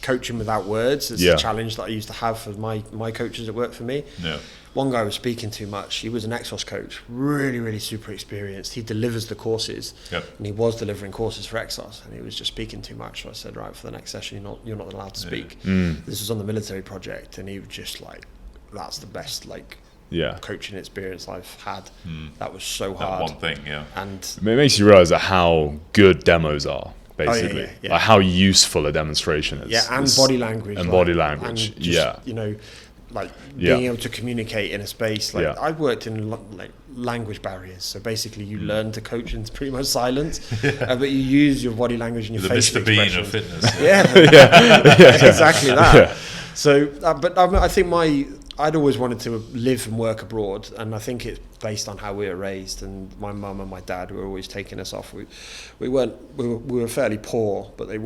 coaching without words. It's a challenge that I used to have for my coaches that work for me. Yeah. One guy was speaking too much. He was an Exos coach, really, really super experienced. He delivers the courses, and he was delivering courses for Exos, and he was just speaking too much. So I said, right, for the next session, you're not allowed to speak. This was on the military project, and he was just like, that's the best coaching experience I've had. That was so hard. That one thing, and it makes you realise how good demos are. Basically, like how useful a demonstration is. And body language. And body language. And just, like being able to communicate in a space. Like I worked in language barriers, so basically you learn to coach in pretty much silence, but you use your body language and your facial expression. The Mr. Bean of fitness. Exactly that. So, but I think I'd always wanted to live and work abroad, and I think it's based on how we were raised. And my mum and my dad were always taking us off. We were fairly poor, but they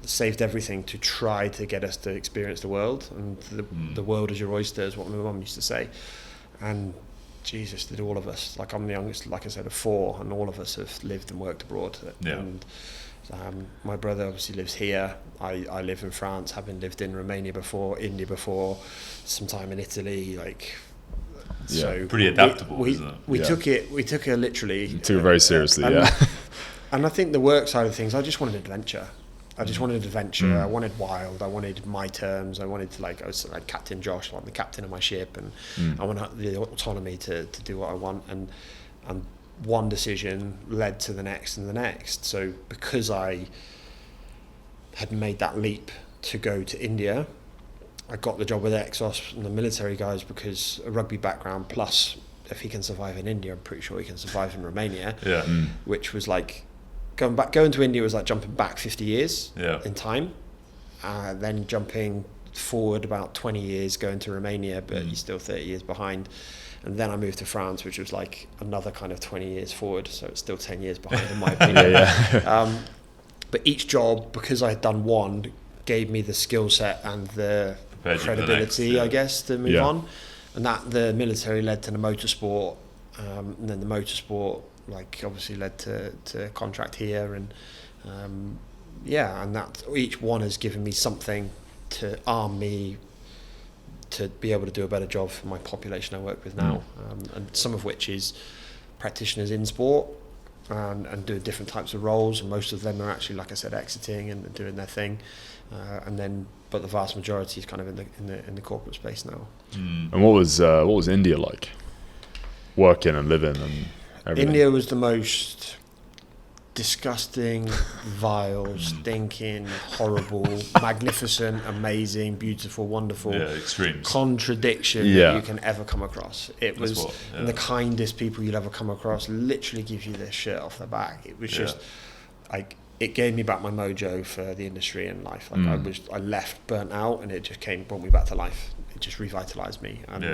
saved everything to try to get us to experience the world, and the world is your oyster, is what my mum used to say. And Jesus, did all of us. Like, I'm the youngest, like I said, of 4, and all of us have lived and worked abroad. My brother obviously lives here. I live in France, having lived in Romania before, India before, some time in Italy. So pretty adaptable, isn't it? We took it literally. You took it very seriously, And I think the work side of things, I just wanted adventure. I wanted wild. I wanted my terms. I wanted to I was like Captain Josh, I'm the captain of my ship, and I want the autonomy to do what I want. And one decision led to the next and the next. So because I had made that leap to go to India, I got the job with Exos and the military guys because a rugby background, plus if he can survive in India, I'm pretty sure he can survive in Romania. Yeah. Which was like going to India was like jumping back 50 years in time, then jumping forward about 20 years going to Romania, but you're still 30 years behind. And then I moved to France, which was like another kind of 20 years forward, so it's still 10 years behind in my opinion. But each job, because I had done one, gave me the skill set and the credibility, I guess, to move on. And that the military led to the motorsport, and then the motorsport obviously led to contract here, and and that each one has given me something to arm me to be able to do a better job for my population I work with now, and some of which is practitioners in sport and doing different types of roles, and most of them are actually, like I said, exiting and doing their thing, but the vast majority is kind of in the corporate space now. And what was India like, working and living and everything? India was the most disgusting, vile, stinking, horrible, magnificent, amazing, beautiful, wonderful, extremes, contradiction that you can ever come across. It was the kindest people you'd ever come across. Literally gives you their shirt off their back. It was just it gave me back my mojo for the industry and life. I left burnt out, and it just brought me back to life. It just revitalized me, and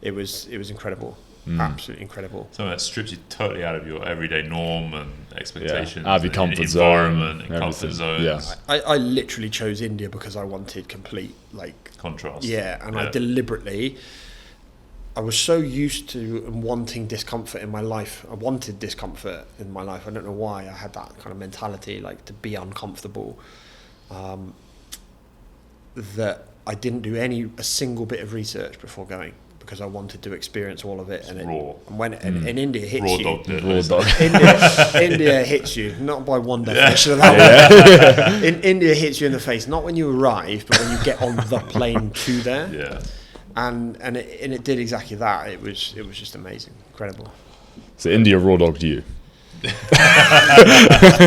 it was incredible. Absolutely incredible. So that strips you totally out of your everyday norm and expectations, out of your comfort environment zone, and comfort zones. I literally chose India because I wanted complete contrast. I was so used to and wanting discomfort in my life. I wanted discomfort in my life. I don't know why. I had that kind of mentality, to be uncomfortable, that I didn't do a single bit of research before going, because I wanted to experience all of it. And India hits you. India hits you, not by one definition of that. India hits you in the face, not when you arrive, but when you get on the plane to there. Yeah. And it did exactly that. It was just amazing, incredible. So India raw dogged you.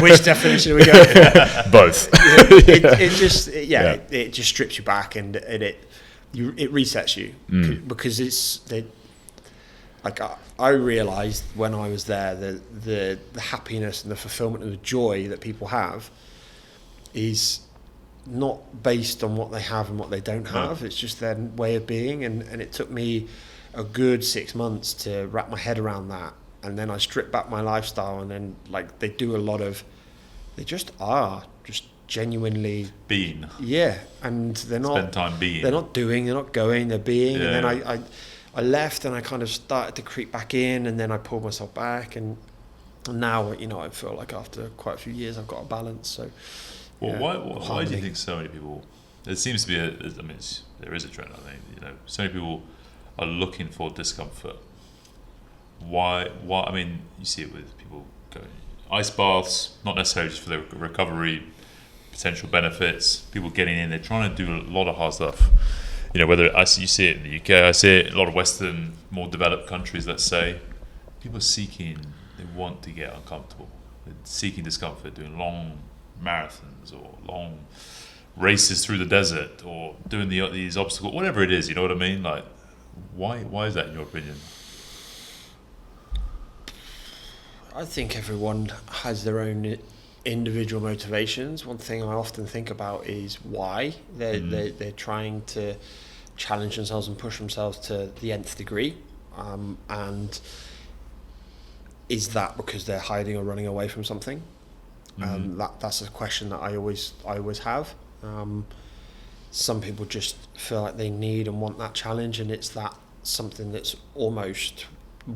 Which definition are we going for? Both. It just strips you back, and it resets you, because I realised when I was there that the happiness and the fulfilment and the joy that people have is not based on what they have and what they don't have. It's just their way of being, and it took me a good 6 months to wrap my head around that. And then I stripped back my lifestyle, and then they do a lot of, they just are just genuinely being. Yeah, and they're not spend time being. They're not doing. They're not going. They're being. Yeah. And then I left, and I kind of started to creep back in, and then I pulled myself back, and now I feel like after quite a few years I've got a balance. So. Well, why do you think so many people? There seems to be there is a trend. I think so many people are looking for discomfort. Why? I mean, you see it with people going ice baths, not necessarily just for the recovery potential benefits. People getting in, they're trying to do a lot of hard stuff. Whether you see it in the UK, I see it in a lot of Western, more developed countries. Let's say people are they want to get uncomfortable. They're seeking discomfort, doing long marathons or long races through the desert, or doing these obstacles, whatever it is. You know what I mean? Why is that in your opinion? I think everyone has their own individual motivations. One thing I often think about is why they're trying to challenge themselves and push themselves to the nth degree, and is that because they're hiding or running away from something? That's a question that I always have. Some people just feel like they need and want that challenge, and it's that something that's almost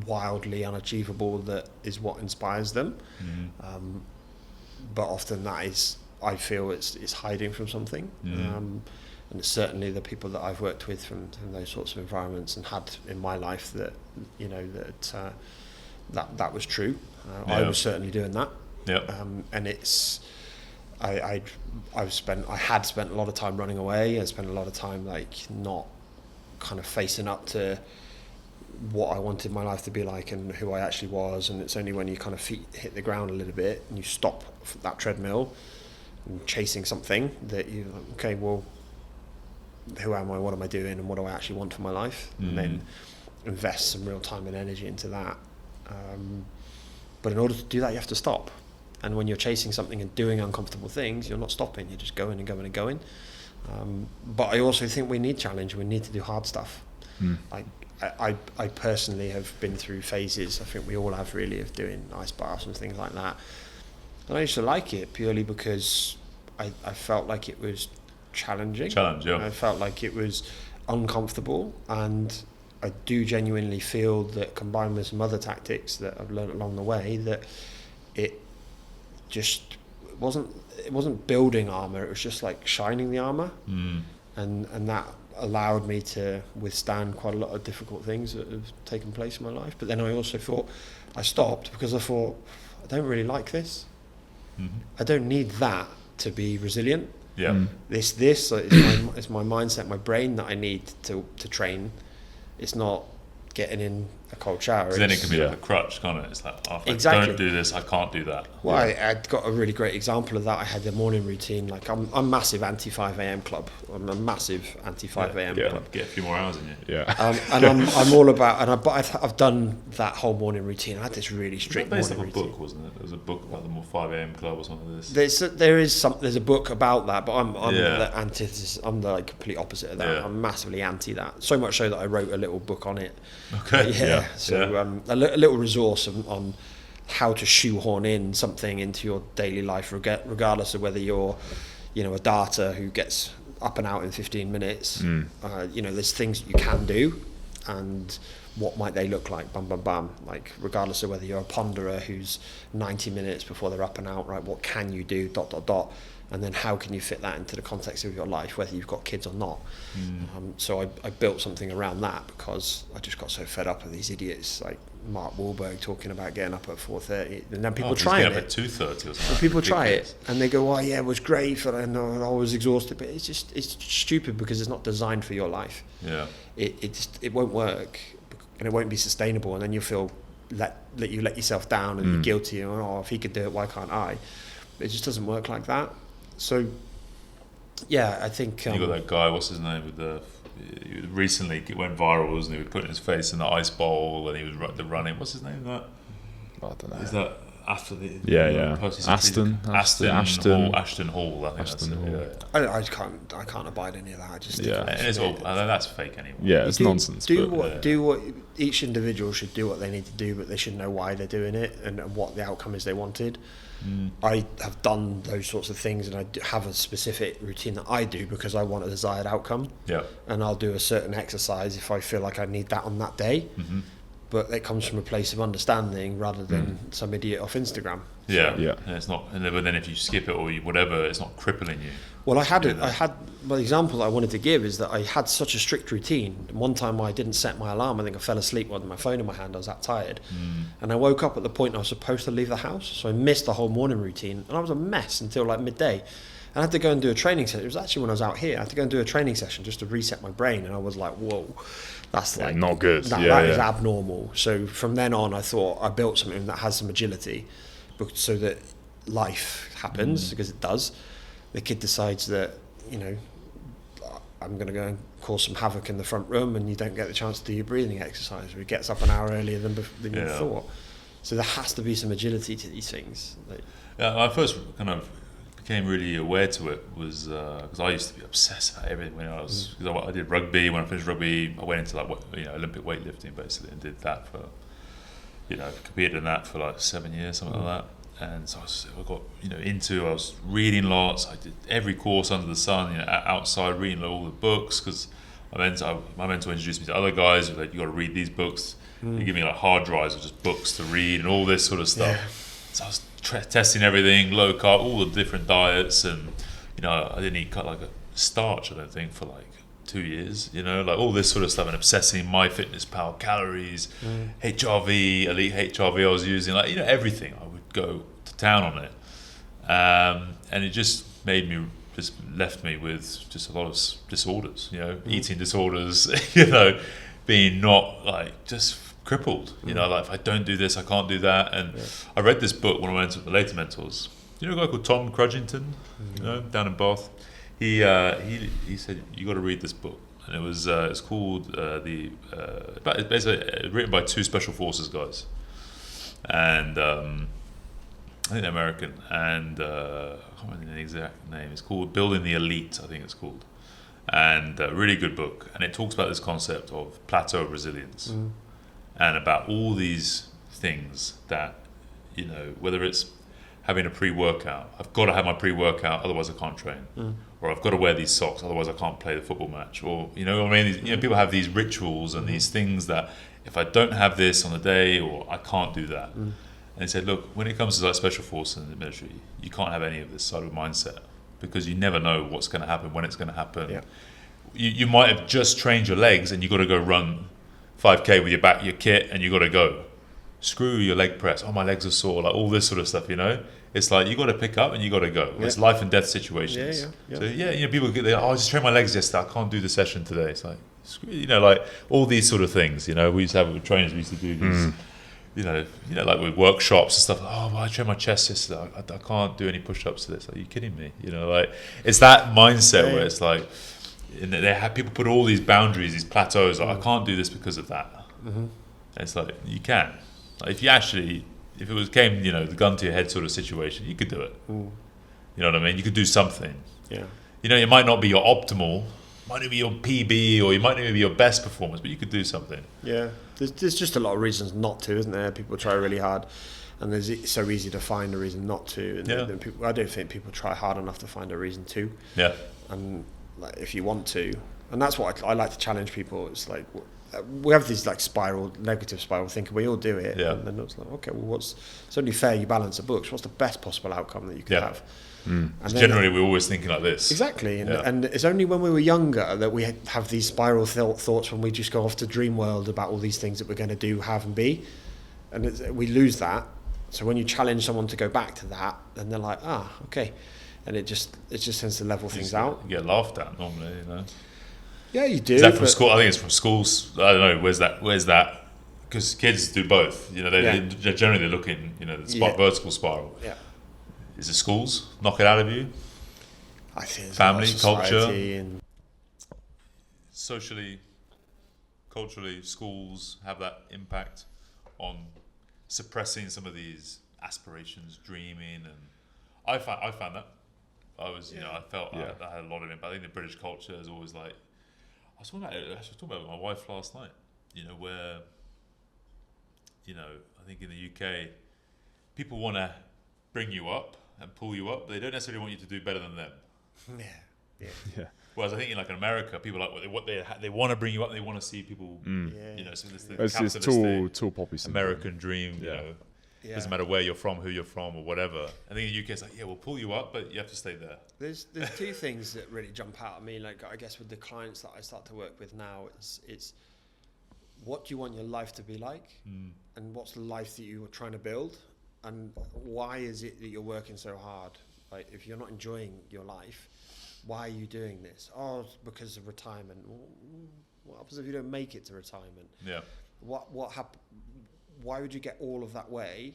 wildly unachievable that is what inspires them. but often that is, I feel it's hiding from something. And it's certainly the people that I've worked with from those sorts of environments and had in my life that, you know, that was true. I was certainly doing that. And it's, I had spent a lot of time running away. I spent a lot of time like not kind of facing up to what I wanted my life to be like and who I actually was. And it's only when you kind of feet hit the ground a little bit and you stop that treadmill and chasing something that you, okay, well, who am I, what am I doing, and what do I actually want for my life, and then invest some real time and energy into that. But in order to do that, you have to stop. And when you're chasing something and doing uncomfortable things, you're not stopping, you're just going and going and going. But I also think we need challenge, we need to do hard stuff. Like I personally have been through phases, I think we all have really, of doing ice baths and things like that. And I used to like it purely because I felt like it was challenging. I felt like it was uncomfortable, and I do genuinely feel that combined with some other tactics that I've learned along the way, that it wasn't building armor, it was just like shining the armor. And that allowed me to withstand quite a lot of difficult things that have taken place in my life. But then I also thought, I stopped because I thought, I don't really like this. I don't need that to be resilient. This is my mindset, my brain that I need to train. It's not getting in a cold shower. Then it can be like a crutch, can't it? It's like, oh, if I don't do this, I can't do that. Well, I'd got a really great example of that. I had a morning routine. Like I'm massive anti 5 a.m. club. I'm a massive anti 5 a.m. club. Get a few more hours in you. And I'm all about. But I've done that whole morning routine. I had this really strict morning routine. Based on a book, wasn't it? There was a book about the 5 a.m. club or something like this. There's a book about that, but I'm the antithesis. I'm the like complete opposite of that. I'm massively anti that. So much so that I wrote a little book on it. Okay. A little resource on how to shoehorn in something into your daily life, regardless of whether you're, you know, a darter who gets up and out in 15 minutes. You know, there's things you can do, and what might they look like? Bam, bam, bam. Like, regardless of whether you're a ponderer who's 90 minutes before they're up and out, right? What can you do? ... And then how can you fit that into the context of your life, whether you've got kids or not? So I built something around that because I just got so fed up with these idiots like Mark Wahlberg talking about getting up at 4:30, and then people try it. At 2:30 or something. People try it and they go, "Oh yeah, it was great," but I was exhausted. But it's stupid because it's not designed for your life. It won't work, and it won't be sustainable. And then you feel let yourself down, and you're guilty. And if he could do it, why can't I? It just doesn't work like that. So, yeah, I think... you got that guy, what's his name, with recently it went viral, wasn't he? He was putting his face in the ice bowl and he was running. What's his name? That? I don't know. Is that after the... Ashton Hall, I think that's it. I can't abide any of that. I just it's all, that's fake anyway. Yeah, it's nonsense. Do what each individual should do what they need to do, but they should know why they're doing it and what the outcome is they wanted. I have done those sorts of things, and I have a specific routine that I do because I want a desired outcome. And I'll do a certain exercise if I feel like I need that on that day. But it comes from a place of understanding rather than some idiot off Instagram. And it's not. But then if you skip it or whatever, it's not crippling you. Well, the example that I wanted to give is that I had such a strict routine. One time I didn't set my alarm. I think I fell asleep with my phone in my hand. I was that tired. And I woke up at the point I was supposed to leave the house. So I missed the whole morning routine. And I was a mess until like midday. And I had to go and do a training session. It was actually when I was out here. I had to go and do a training session just to reset my brain. And I was like, whoa, that's like... not good. That is abnormal. So from then on, I thought I built something that has some agility so that life happens, because it does. The kid decides that, you know, I'm going to go and cause some havoc in the front room, and you don't get the chance to do your breathing exercise, or he gets up an hour earlier than you thought. So there has to be some agility to these things. I first kind of became really aware to it was because I used to be obsessed about everything when I did rugby. When I finished rugby, I went into Olympic weightlifting basically, and did that for, competed in that for like 7 years, something like that. And so I got I was reading lots. I did every course under the sun, outside, reading all the books, because my mentor introduced me to other guys who were like, you got to read these books. They give me like hard drives of just books to read and all this sort of stuff. So I was testing everything, low carb, all the different diets, and I didn't eat like a starch, I don't think, for like 2 years. Like all this sort of stuff, and obsessing MyFitnessPal, calories, HRV, elite HRV I was using, like everything. I would go to town on it, and it just left me with just a lot of disorders. Eating disorders. Being not like just crippled. Like if I don't do this, I can't do that. And I read this book when I went to the later mentors. A guy called Tom Crudgington, down in Bath. He said you got to read this book, and it was it's called it's basically written by 2 special forces guys, and I think they're American, and I can't remember the exact name. It's called Building the Elite, I think it's called, and a really good book, and it talks about this concept of plateau of resilience, and about all these things that whether it's having a pre-workout, I've got to have my pre-workout, otherwise I can't train. Or I've got to wear these socks, otherwise I can't play the football match. Or people have these rituals and these things that if I don't have this on the day, or I can't do that. And he said, look, when it comes to like special forces in the military, you can't have any of this sort of mindset, because you never know what's going to happen, when it's going to happen. Yeah. You might have just trained your legs and you got to go run 5K with your kit, and you got to go. Screw your leg press. Oh, my legs are sore. Like all this sort of stuff, It's like you got to pick up and you got to go. Yeah. It's life and death situations. So people get there. Oh, I just trained my legs yesterday. I can't do the session today. It's like, like all these sort of things. We used to have with trainers. We used to do these. Like with workshops and stuff. Oh, well, I trained my chest yesterday. I can't do any push-ups to this. Are you kidding me? Like it's that mindset where it's like, they have people put all these boundaries, these plateaus. Like I can't do this because of that. And it's like you can. Like if it came, the gun to your head sort of situation, you could do it. You know what I mean? You could do something. Yeah. It might not be your optimal, might not be your PB, or you might not be your best performance, but you could do something. Yeah. There's just a lot of reasons not to, isn't there? People try really hard, and it's so easy to find a reason not to. And then I don't think people try hard enough to find a reason to. Yeah. And like, if you want to, and that's what I like to challenge people. It's like, we have these like negative spiral thinking. We all do it, and then it's like, okay, well, it's only fair you balance the books. What's the best possible outcome that you could have? And generally, we're always thinking like this. Exactly, and it's only when we were younger that we have these spiral thoughts when we just go off to dream world about all these things that we're going to do, have, and be, and we lose that. So when you challenge someone to go back to that, then they're like, okay, and it just tends to level things out. You get laughed at normally, Yeah, you do. Is that from school? I think it's from schools. I don't know. Where's that? Because kids do both. They're generally looking. The vertical spiral. Yeah. Is it schools knock it out of you? I think family, culture, and socially, culturally, schools have that impact on suppressing some of these aspirations, dreaming, and I found that. I felt I had a lot of impact. I think the British culture is always like. I was talking about it with my wife last night. Where, I think in the UK, people want to bring you up and pull you up. But they don't necessarily want you to do better than them. Yeah. Whereas I think in like in America, people they want to bring you up. They want to see people. So it's too poppy. American dream. Doesn't matter where you're from, who you're from, or whatever. I think in the UK it's like, we'll pull you up, but you have to stay there. There's 2 things that really jump out at me. Like I guess with the clients that I start to work with now, it's what do you want your life to be like, and what's the life that you are trying to build, and why is it that you're working so hard? Like if you're not enjoying your life, why are you doing this? Oh, it's because of retirement. What happens if you don't make it to retirement? Yeah. What happens? Why would you get all of that way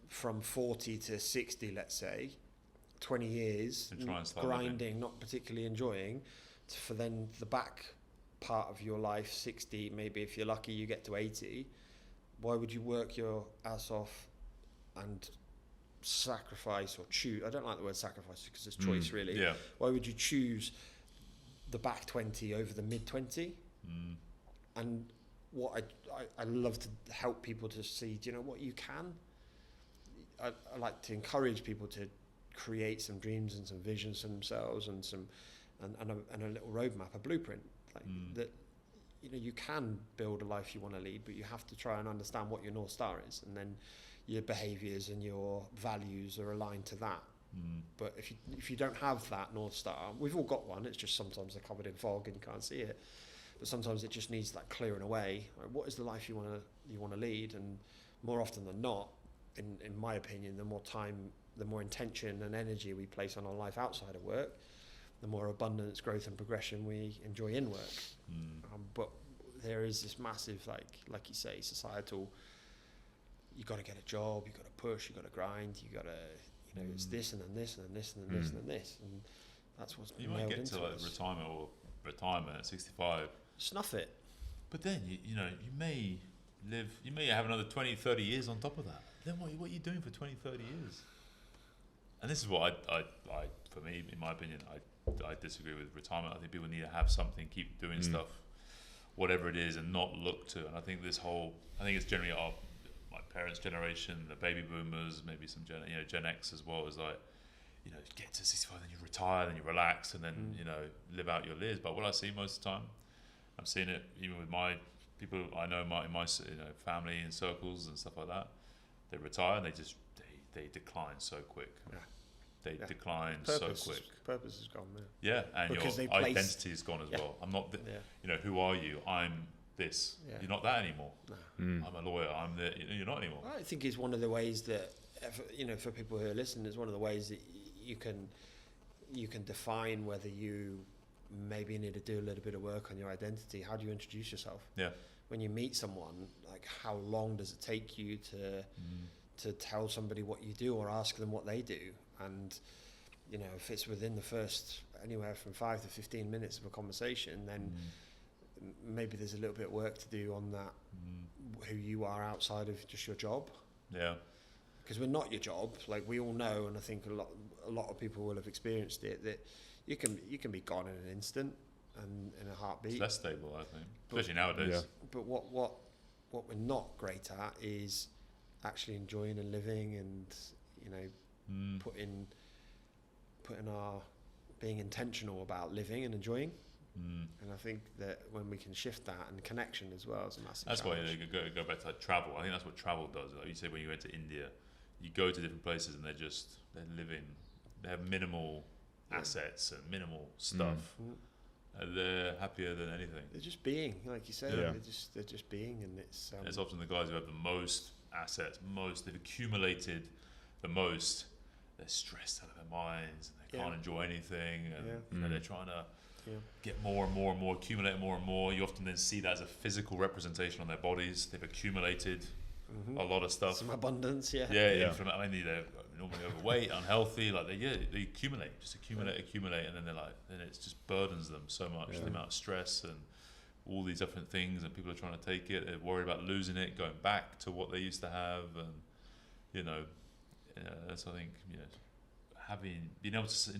from 40 to 60, let's say, 20 years, grinding, not particularly enjoying, for then the back part of your life, 60, maybe if you're lucky you get to 80, why would you work your ass off and sacrifice or choose? I don't like the word sacrifice because it's choice really. Yeah. Why would you choose the back 20 over the mid 20? And what I love to help people to see, do you know what you can? I like to encourage people to create some dreams and some visions for themselves and a little roadmap, a blueprint, like that. You can build a life you want to lead, but you have to try and understand what your North Star is, and then your behaviours and your values are aligned to that. But if you don't have that North Star, we've all got one, it's just sometimes they're covered in fog and you can't see it. But sometimes it just needs that clearing away. Like, what is the life you want to lead? And more often than not, in my opinion, the more time, the more intention and energy we place on our life outside of work, the more abundance, growth and progression we enjoy in work. But there is this massive, like you say, societal, you got to get a job, you got to push, you got to grind, you got to, it's this and then this and then this and then this and then this. And that's what's you might get to retirement at 65. Snuff it. But then, you may have another 20, 30 years on top of that. Then what are you doing for 20, 30 years? And this is what I for me, in my opinion, I disagree with retirement. I think people need to have something, keep doing stuff, whatever it is, and not look to. And I think it's generally my parents' generation, the baby boomers, maybe some Gen X as well, is like, get to 65, then you retire, then you relax, and then live out your years. But what I see most of the time, I'm seeing it even with my people I know, in my family and circles and stuff like that. They retire and they decline so quick. Yeah. They decline so quick. Purpose is gone, man. Yeah, and because your identity is gone as well. I'm not, who are you? I'm this. Yeah. You're not that anymore. No. I'm a lawyer. I'm the. You're not anymore. I think it's one of the ways that, for people who are listening, it's one of the ways that you can define whether you maybe need to do a little bit of work on your identity. How do you introduce yourself? Yeah. When you meet someone, like, how long does it take you to tell somebody what you do or ask them what they do? And if it's within the first anywhere from 5 to 15 minutes of a conversation, then maybe there's a little bit of work to do on that, who you are outside of just your job. Yeah. Because we're not your job, like we all know, and I think a lot of people will have experienced it, that you can be gone in an instant and in a heartbeat. It's less stable, I think, especially nowadays. Yeah. But what we're not great at is actually enjoying and living, and putting our being intentional about living and enjoying. And I think that when we can shift that, and connection as well, is a massive challenge. Why you go back to like travel. I think that's what travel does. Like you say, when you went to India, you go to different places and they're living, they have minimal assets and minimal stuff. They're happier than anything. They're just being, like you said. Yeah. They're just being, and it's often the guys who have the most assets, they've accumulated the most. They're stressed out of their minds, and they can't enjoy anything, and they're trying to get more and more and more, accumulate more and more. You often then see that as a physical representation on their bodies. They've accumulated a lot of stuff. Some abundance, they're normally overweight, unhealthy. Like they accumulate, and then then it just burdens them so much. The amount of stress and all these different things, and people are trying to take it. They're worried about losing it, going back to what they used to have, and that's, I think, being able to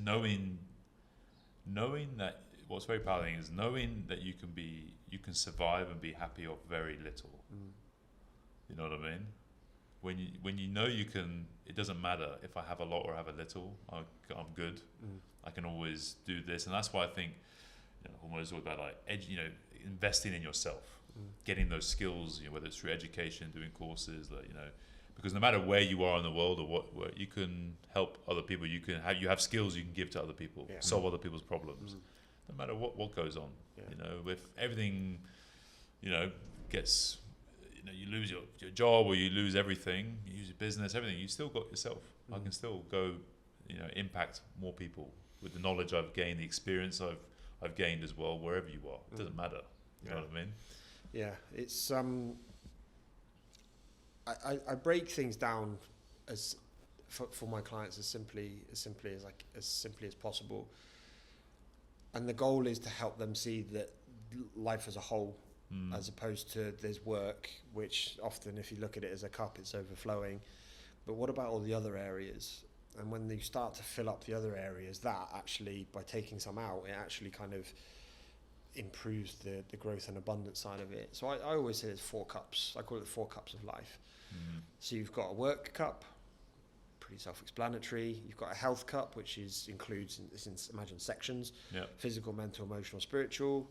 knowing that. What's very powerful is knowing that you can survive and be happy off very little. You know what I mean? When you know you can, it doesn't matter if I have a lot or have a little. I'm good. I can always do this, and that's why I think almost all about like investing in yourself, getting those skills. Whether it's through education, doing courses, because no matter where you are in the world or what you can help other people. You have skills you can give to other people, solve other people's problems. No matter what goes on, if everything, gets, you lose your job or you lose everything, you lose your business, everything, you still got yourself. I can still go, impact more people with the knowledge I've gained, the experience I've gained as well, wherever you are. It doesn't matter. You know what I mean? Yeah, it's I break things down as for my clients as simply as possible. And the goal is to help them see that life as a whole, as opposed to there's work, which often, if you look at it as a cup, it's overflowing. But what about all the other areas? And when you start to fill up the other areas, that actually, by taking some out, it actually kind of improves the growth and abundance side of it. So I always say there's 4 cups. I call it the 4 cups of life. So you've got a work cup, pretty self-explanatory. You've got a health cup, which includes imagine sections: physical, mental, emotional, spiritual.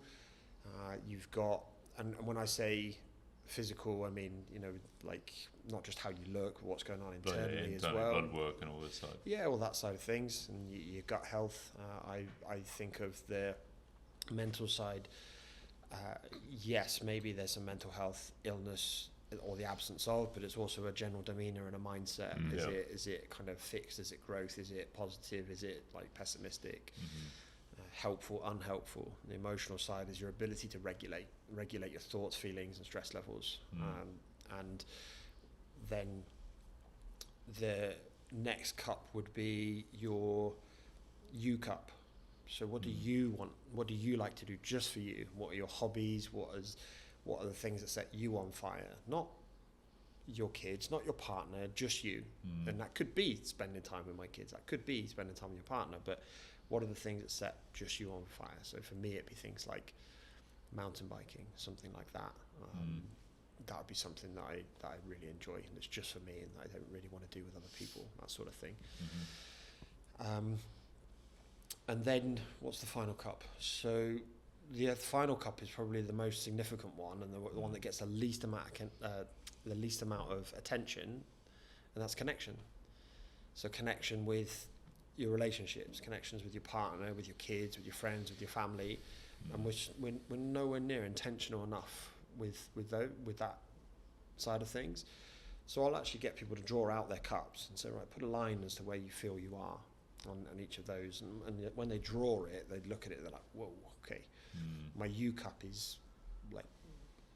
You've got, and when I say physical, I mean, like not just how you look, but what's going on internally as well. Blood work and all this side. Yeah, all that side of things, and your gut health. I think of the mental side. Yes, maybe there's some mental health illness or the absence of, but it's also a general demeanor and a mindset. Is it kind of fixed? Is it growth? Is it positive? Is it like pessimistic? Helpful, unhelpful? The emotional side is your ability to regulate your thoughts, feelings, and stress levels. And then the next cup would be your U cup. So what do you want? What do you like to do just for you? What are your hobbies? What are the things that set you on fire? Not your kids, not your partner, just you. And that could be spending time with my kids. That could be spending time with your partner. But what are the things that set just you on fire? So for me, it'd be things like mountain biking, something like that. That would be something that I really enjoy, and it's just for me, and I don't really want to do with other people, that sort of thing. And then what's the final cup? So the final cup is probably the most significant one, and the one that gets the least amount of attention, and that's connection. So connection with your relationships, connections with your partner, with your kids, with your friends, with your family, and we're nowhere near intentional enough with that side of things. So I'll actually get people to draw out their cups and say, right, put a line as to where you feel you are on each of those, and when they draw it, they look at it, they're like, whoa, okay, my U cup is like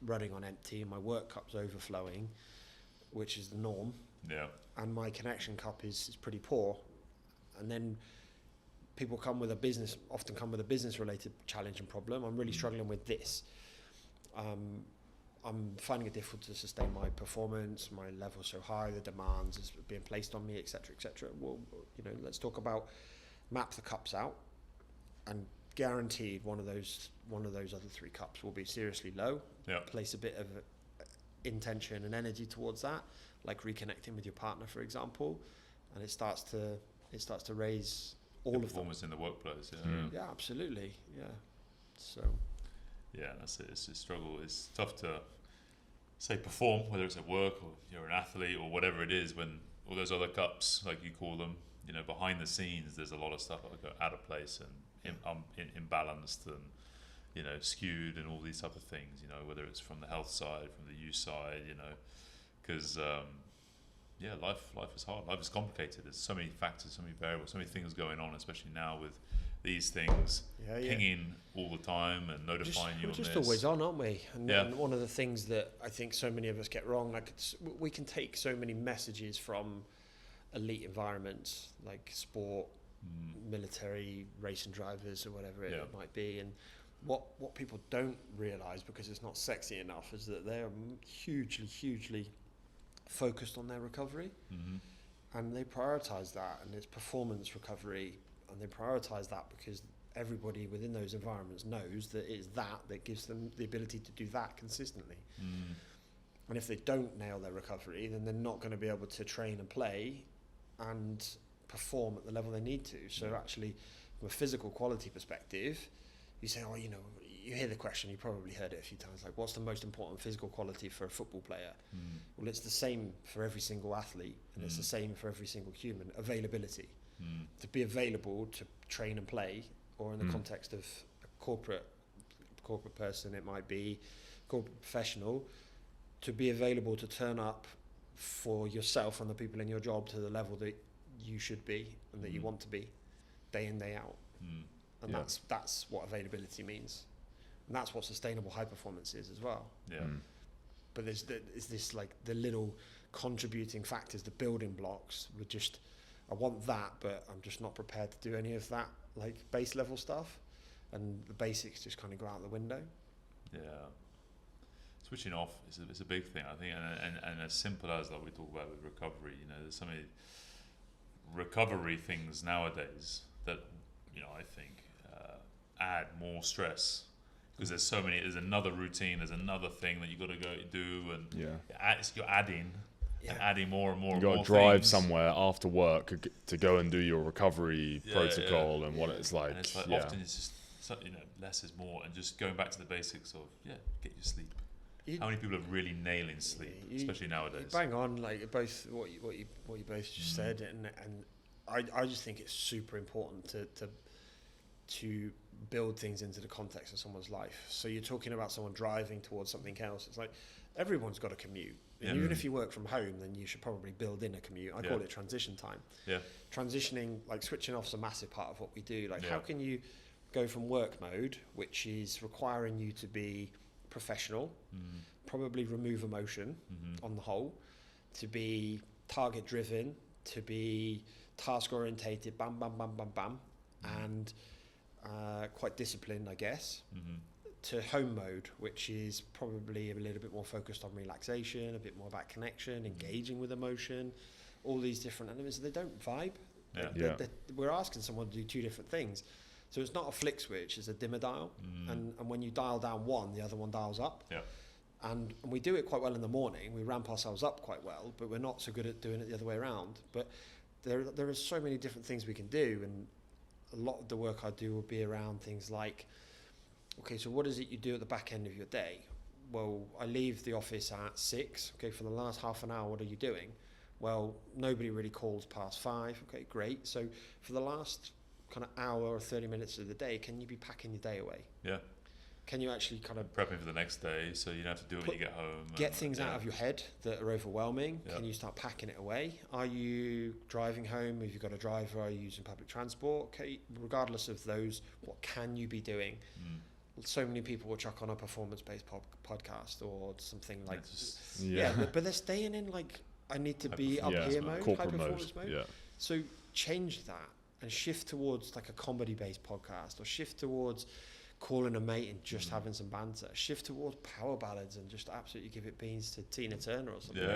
running on empty, and my work cup's overflowing, which is the norm, and my connection cup is pretty poor. And then people often come with a business related challenge and problem. I'm really struggling with this. I'm finding it difficult to sustain my performance, my level's so high, the demands is being placed on me, etc., etc. Well, let's talk about map the cups out, and guaranteed one of those other three cups will be seriously low. Place a bit of intention and energy towards that, like reconnecting with your partner, for example, and it starts to raise all of them. Performance in the workplace. Yeah, absolutely. Yeah. So. Yeah, that's it. It's a struggle. It's tough to say perform, whether it's at work or you're an athlete or whatever it is, when all those other cups, like you call them, behind the scenes, there's a lot of stuff that go out of place and imbalanced and skewed and all these type of things. Whether it's from the health side, from the use side, because life is hard. Life is complicated. There's so many factors, so many variables, so many things going on, especially now with these things pinging all the time and notifying you. We're just always on, aren't we? And one of the things that I think so many of us get wrong, like we can take so many messages from elite environments like sport, military, racing drivers, or whatever it might be, and what people don't realise, because it's not sexy enough, is that they're hugely focused on their recovery, and they prioritize that, and it's performance recovery, and they prioritize that because everybody within those environments knows that it's that gives them the ability to do that consistently. And if they don't nail their recovery, then they're not going to be able to train and play and perform at the level they need to. So actually, from a physical quality perspective, you say, you hear the question, you probably heard it a few times, like, what's the most important physical quality for a football player? Well, it's the same for every single athlete, and it's the same for every single human. Availability. To be available to train and play, or in the context of a corporate person, it might be corporate professional, to be available to turn up for yourself and the people in your job to the level that you should be and that you want to be, day in, day out. And that's what availability means, and that's what sustainable high performance is as well. But there's this like the little contributing factors, the building blocks. I want that, but I'm just not prepared to do any of that like base level stuff, and the basics just kind of go out the window. Switching off is a big thing, I think, and as simple as like we talk about with recovery, there's so many recovery things nowadays that I think add more stress, because there's another routine, there's another thing that you got to go do, and you're adding and adding more and more. You got to drive things somewhere after work to go and do your recovery protocol and what it's like. And it's like often it's just less is more, and just going back to the basics of get your sleep, how many people are really nailing sleep, especially nowadays? Bang on, like both what you both just said, and I just think it's super important to build things into the context of someone's life. So you're talking about someone driving towards something else. It's like everyone's got a commute. And even if you work from home, then you should probably build in a commute. I call it transition time. Yeah. Transitioning, like switching off, is a massive part of what we do. Like how can you go from work mode, which is requiring you to be professional, probably remove emotion on the whole, to be target driven, to be task orientated, bam, bam, bam, bam, bam, and quite disciplined, I guess, to home mode, which is probably a little bit more focused on relaxation, a bit more about connection, engaging with emotion, all these different elements. They don't vibe. We're asking someone to do two different things. So it's not a flick switch, it's a dimmer dial. And when you dial down one, the other one dials up. Yeah. And we do it quite well in the morning. We ramp ourselves up quite well, but we're not so good at doing it the other way around. But there are so many different things we can do, and a lot of the work I do will be around things like, okay, so what is it you do at the back end of your day? Well, I leave the office at 6. Okay, for the last half an hour, what are you doing? Well, nobody really calls past 5. Okay, great. So for the last kind of hour or 30 minutes of the day, can you be packing your day away? Yeah. Can you actually kind of prepping for the next day, so you don't have to do it when you get home? Get things out of your head that are overwhelming. Yeah. Can you start packing it away? Are you driving home? Have you got a driver? Are you using public transport? Okay, regardless of those, what can you be doing? So many people will chuck on a performance-based podcast or something like but they're staying in like, I need to be up here mode, high performance mode. Yeah. So change that and shift towards like a comedy-based podcast, or shift towards calling a mate and just having some banter. Shift towards power ballads and just absolutely give it beans to Tina Turner or something.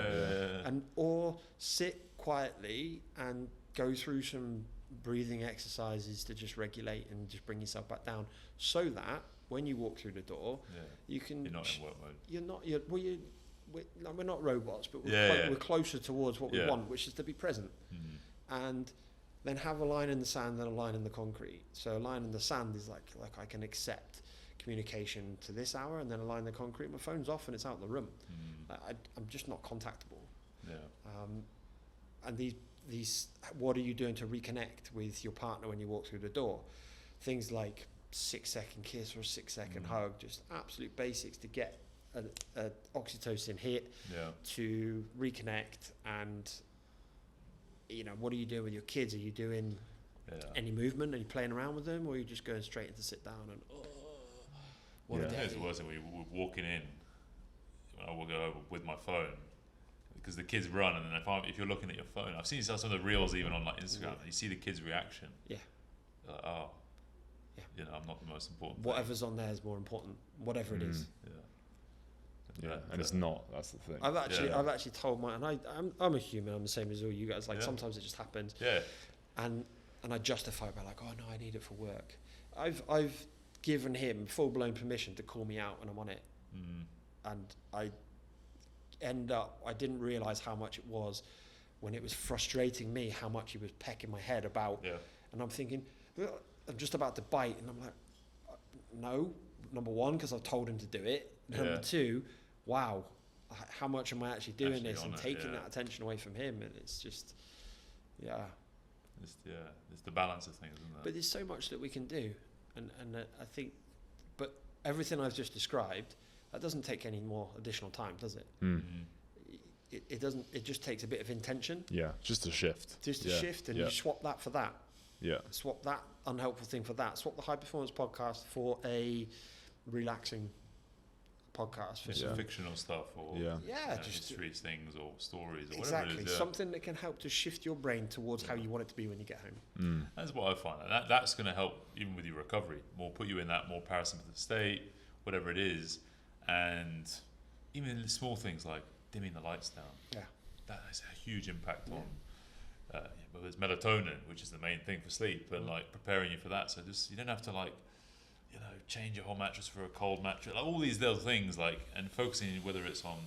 And or sit quietly and go through some breathing exercises to just regulate and just bring yourself back down, so that when you walk through the door, you can. You're not in work mode. We're not robots, but we're closer towards what we want, which is to be present. And then have a line in the sand and a line in the concrete. So a line in the sand is like I can accept communication to this hour, and then a line in the concrete, my phone's off and it's out of the room. I'm just not contactable. And these, what are you doing to reconnect with your partner when you walk through the door? Things like 6-second kiss or a 6-second hug, just absolute basics to get a oxytocin hit, to reconnect. And what are you doing with your kids? Are you doing any movement? Are you playing around with them, or are you just going straight into sit down and what a day? It's worse than we're walking in. I will go over with my phone because the kids run, and then if you're looking at your phone, I've seen some of the reels even on like Instagram. And you see the kids' reaction. Yeah. Like, I'm not the most important. Whatever's on there is more important. Whatever it is. Yeah, and it's not. That's the thing. I've actually told and I'm a human. I'm the same as all you guys. Like sometimes it just happens. Yeah. And I justify it by like, oh no, I need it for work. I've given him full blown permission to call me out when I'm on it, and I didn't realise how much it was when it was frustrating me how much he was pecking my head about. Yeah. And I'm thinking, I'm just about to bite, and I'm like, no. Number one, because I've told him to do it. Number two, wow, how much am I actually doing this and taking that attention away from him? And it's just, it's the balance of things, isn't it? But there's so much that we can do, and I think, but everything I've just described, that doesn't take any more additional time, does it? It doesn't. It just takes a bit of intention. Yeah, just a shift. And you swap that for that. Yeah. Swap that unhelpful thing for that. Swap the high performance podcast for a relaxing podcast. For some fictional stuff, or just history things or stories, or whatever it is. Something that can help to shift your brain towards how you want it to be when you get home. That's what I find. That's going to help even with your recovery. Put you in that more parasympathetic state, whatever it is, and even small things like dimming the lights down. Yeah, that has a huge impact on. But there's melatonin, which is the main thing for sleep, and like preparing you for that. So just you don't have to change your whole mattress for a cold mattress, like all these little things, and focusing whether it's on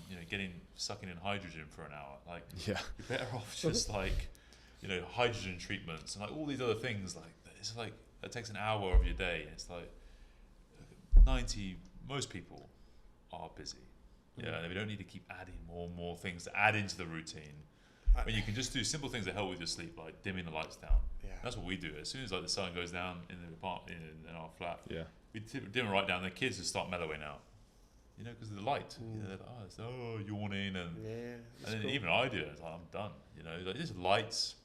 sucking in hydrogen for an hour. You're better off just hydrogen treatments and all these other things. It's it takes an hour of your day. And it's most people are busy. Yeah, we don't need to keep adding more and more things to add into the routine. When you can just do simple things that help with your sleep, like dimming the lights down. Yeah. That's what we do. As soon as like the sun goes down in the apartment, in our flat, we dim it right down. The kids just start mellowing out, because of the light. They're like, yawning, and then cool. Even I do it. It's like, I'm done. Like just lights,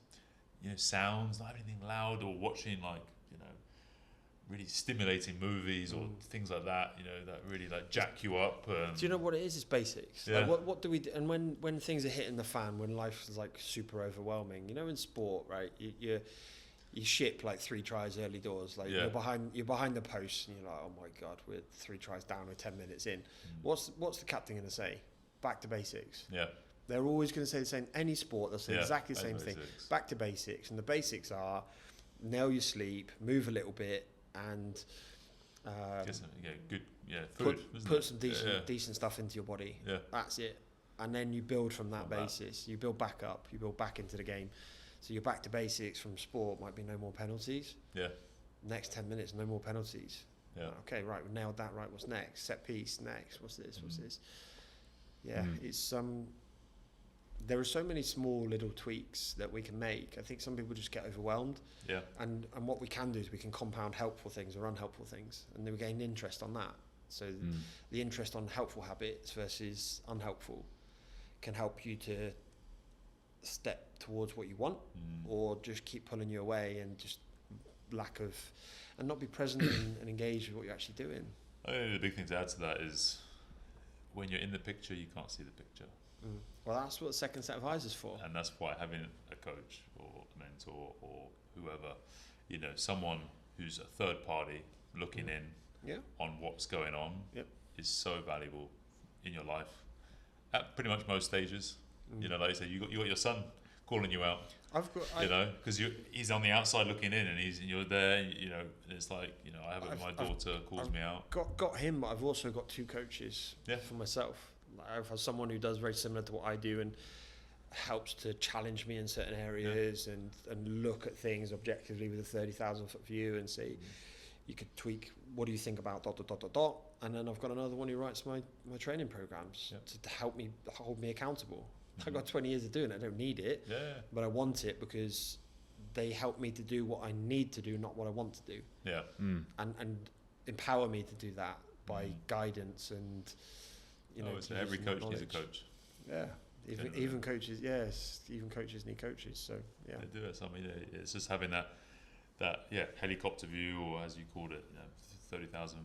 sounds, not having anything loud, or watching really stimulating movies or things like that, that really like jack you up. Do you know what it is? It's basics. Yeah. Like what do we do? And when things are hitting the fan, when life is like super overwhelming, in sport, right? You ship like 3 tries early doors. Like you're behind the post, and you're like, oh my god, we're 3 tries down, we're 10 minutes in. What's the captain going to say? Back to basics. Yeah. They're always going to say the same. Any sport, they'll say exactly the same thing. Back to basics, and the basics are nail your sleep, move a little bit. And food, put some decent stuff into your body. Yeah. That's it. And then you build from that basis. You build back up. You build back into the game. So you're back to basics from sport. Might be no more penalties. Yeah. Next 10 minutes, no more penalties. Yeah. Okay, right. We nailed that. Right. What's next? Set piece. Next. What's this? What's this? Yeah. It's there are so many small little tweaks that we can make. I think some people just get overwhelmed. Yeah. And what we can do is we can compound helpful things or unhelpful things, and then we gain interest on that. So the interest on helpful habits versus unhelpful can help you to step towards what you want, or just keep pulling you away, and just and not be present and engaged with what you're actually doing. I think the big thing to add to that is when you're in the picture, you can't see the picture. Well, that's what the second set of eyes is for. And that's why having a coach or a mentor or whoever, someone who's a third party looking in on what's going on is so valuable in your life at pretty much most stages. Like you said, you got your son calling you out. Because he's on the outside looking in, and you're there. And it's like I have it. My daughter calls me out. Got him, but I've also got 2 coaches for myself. I've had someone who does very similar to what I do and helps to challenge me in certain areas and look at things objectively with a 30,000 foot view and say, you could tweak, what do you think about ... And then I've got another one who writes my training programs to help me, hold me accountable. I've got 20 years of doing it. I don't need it, but I want it because they help me to do what I need to do, not what I want to do. Yeah. And empower me to do that by guidance and... every coach needs a coach. Yeah, even coaches. Yes, even coaches need coaches. So yeah, they do it. So, it's just having that helicopter view, or as you called it, 30,000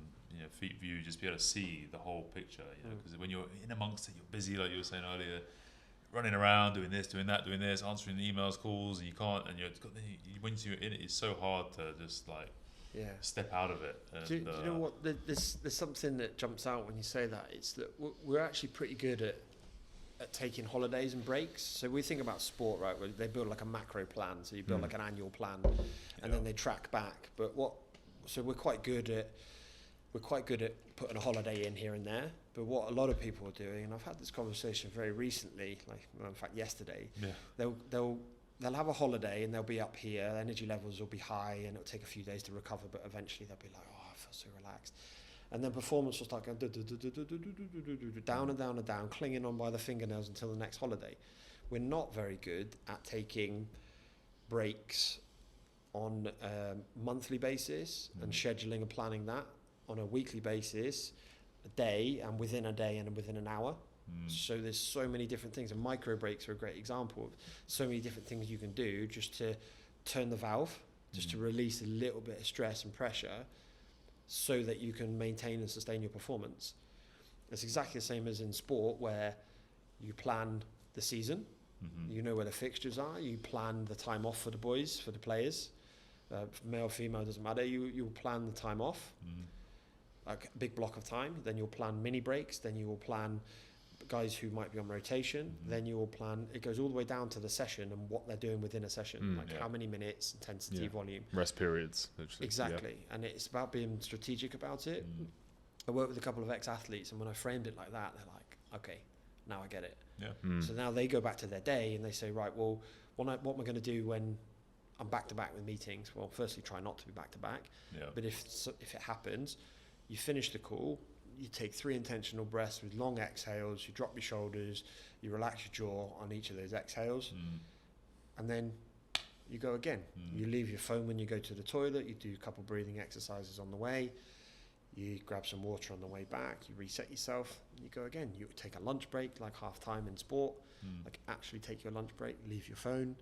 feet view. Just be able to see the whole picture. Because when you're in amongst it, you're busy, like you were saying earlier, running around, doing this, doing that, doing this, answering emails, calls, and you can't. And once you're in it, it's so hard to just step out of it. And, do you know what? There's something that jumps out when you say that. It's that we're actually pretty good at taking holidays and breaks. So we think about sport, right? Where they build like a macro plan. So you build like an annual plan, and then they track back. So we're quite good at putting a holiday in here and there. But what a lot of people are doing, and I've had this conversation very recently, in fact yesterday, they'll have a holiday and they'll be up here, energy levels will be high, and it'll take a few days to recover, but eventually they'll be like, oh, I feel so relaxed. And then performance will start going down and down and down, clinging on by the fingernails until the next holiday. We're not very good at taking breaks on a monthly basis and scheduling and planning that on a weekly basis, a day, and within a day and within an hour. So there's so many different things, and micro breaks are a great example of so many different things you can do just to turn the valve, just to release a little bit of stress and pressure so that you can maintain and sustain your performance. It's exactly the same as in sport, where you plan the season, you know where the fixtures are, you plan the time off for the boys, for the players, male, female, doesn't matter, you'll plan the time off, like a big block of time, then you'll plan mini breaks, then you will plan guys who might be on rotation, then you will plan, it goes all the way down to the session and what they're doing within a session, how many minutes, intensity, volume, rest periods, literally. Exactly. And it's about being strategic about it. I worked with a couple of ex-athletes, and when I framed it like that, they're like, okay, now I get it. So now they go back to their day and they say, right, well, what am I going to do when I'm back to back with meetings? Well, firstly, try not to be back to back, but if it happens, you finish the call, you take 3 intentional breaths with long exhales, you drop your shoulders, you relax your jaw on each of those exhales, and then you go again. You leave your phone when you go to the toilet, you do a couple breathing exercises on the way, you grab some water on the way back, you reset yourself, you go again. You take a lunch break, like half time in sport, like actually take your lunch break, leave your phone.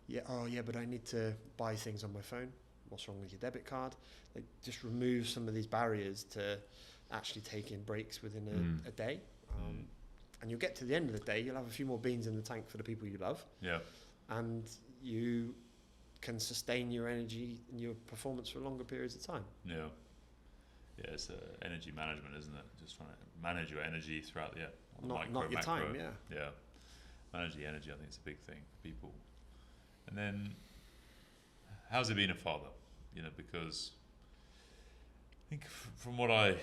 But I need to buy things on my phone. What's wrong with your debit card? Like, just remove some of these barriers to actually taking breaks within a day. And you'll get to the end of the day, you'll have a few more beans in the tank for the people you love. Yeah. And you can sustain your energy and your performance for longer periods of time. Yeah. Yeah, it's energy management, isn't it? Just trying to manage your energy throughout the not your time, yeah. Yeah. Manage the energy, I think it's a big thing for people. And then, how's it been a father? You know, because I think from what I,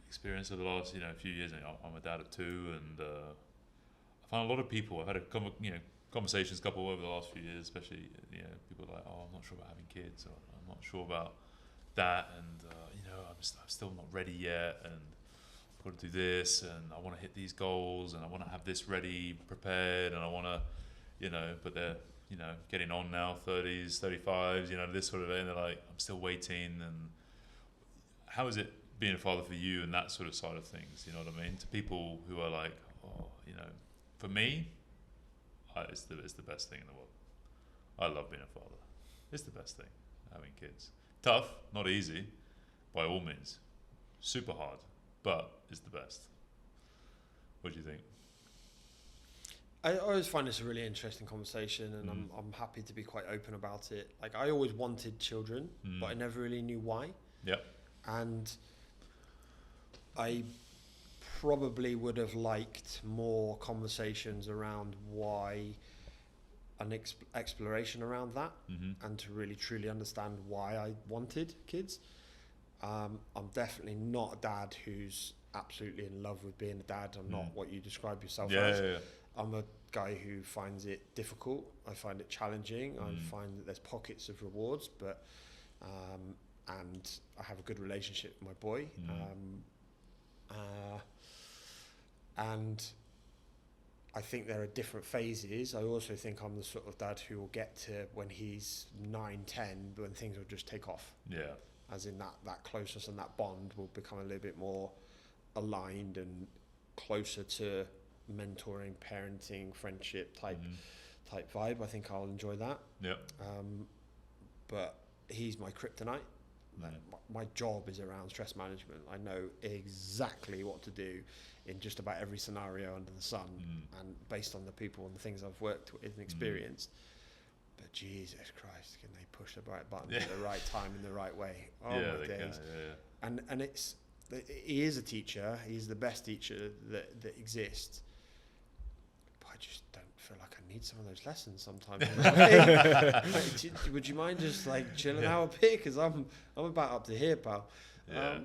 experienced over the last, few years, I'm a dad of 2, and I find a lot of people, I've had conversations couple over the last few years, especially, people are like, oh, I'm not sure about having kids, or I'm not sure about that, and I'm still not ready yet, and I've got to do this, and I want to hit these goals, and I want to have this ready, prepared, and I want to, but they're, getting on now, 30s, 35s, this sort of thing, and they're like, I'm still waiting. And how is it being a father for you and that sort of side of things, you know what I mean? To people who are like, oh, for me, it's the best thing in the world. I love being a father. It's the best thing, having kids. Tough, not easy, by all means. Super hard, but it's the best. What do you think? I always find this a really interesting conversation, and I'm happy to be quite open about it. Like, I always wanted children, but I never really knew why. Yeah. And I probably would have liked more conversations around why, an exploration around that, and to really truly understand why I wanted kids. I'm definitely not a dad who's absolutely in love with being a dad. I'm not what you describe yourself as. Yeah. I'm a guy who finds it difficult. I find it challenging. I find that there's pockets of rewards, but and I have a good relationship with my boy. And I think there are different phases. I also think I'm the sort of dad who will get to when he's 9, 10, when things will just take off. Yeah. As in that closeness and that bond will become a little bit more aligned and closer to mentoring, parenting, friendship type vibe. I think I'll enjoy that. Yeah. But he's my kryptonite. My job is around stress management. I know exactly what to do in just about every scenario under the sun, and based on the people and the things I've worked with and experienced. But Jesus Christ, can they push the right buttons at the right time in the right way? Oh my days! And he is a teacher. He's the best teacher that exists. But I just don't feel like I need some of those lessons sometimes. Would you mind just like chilling out a bit? Because I'm about up to here, pal. Yeah.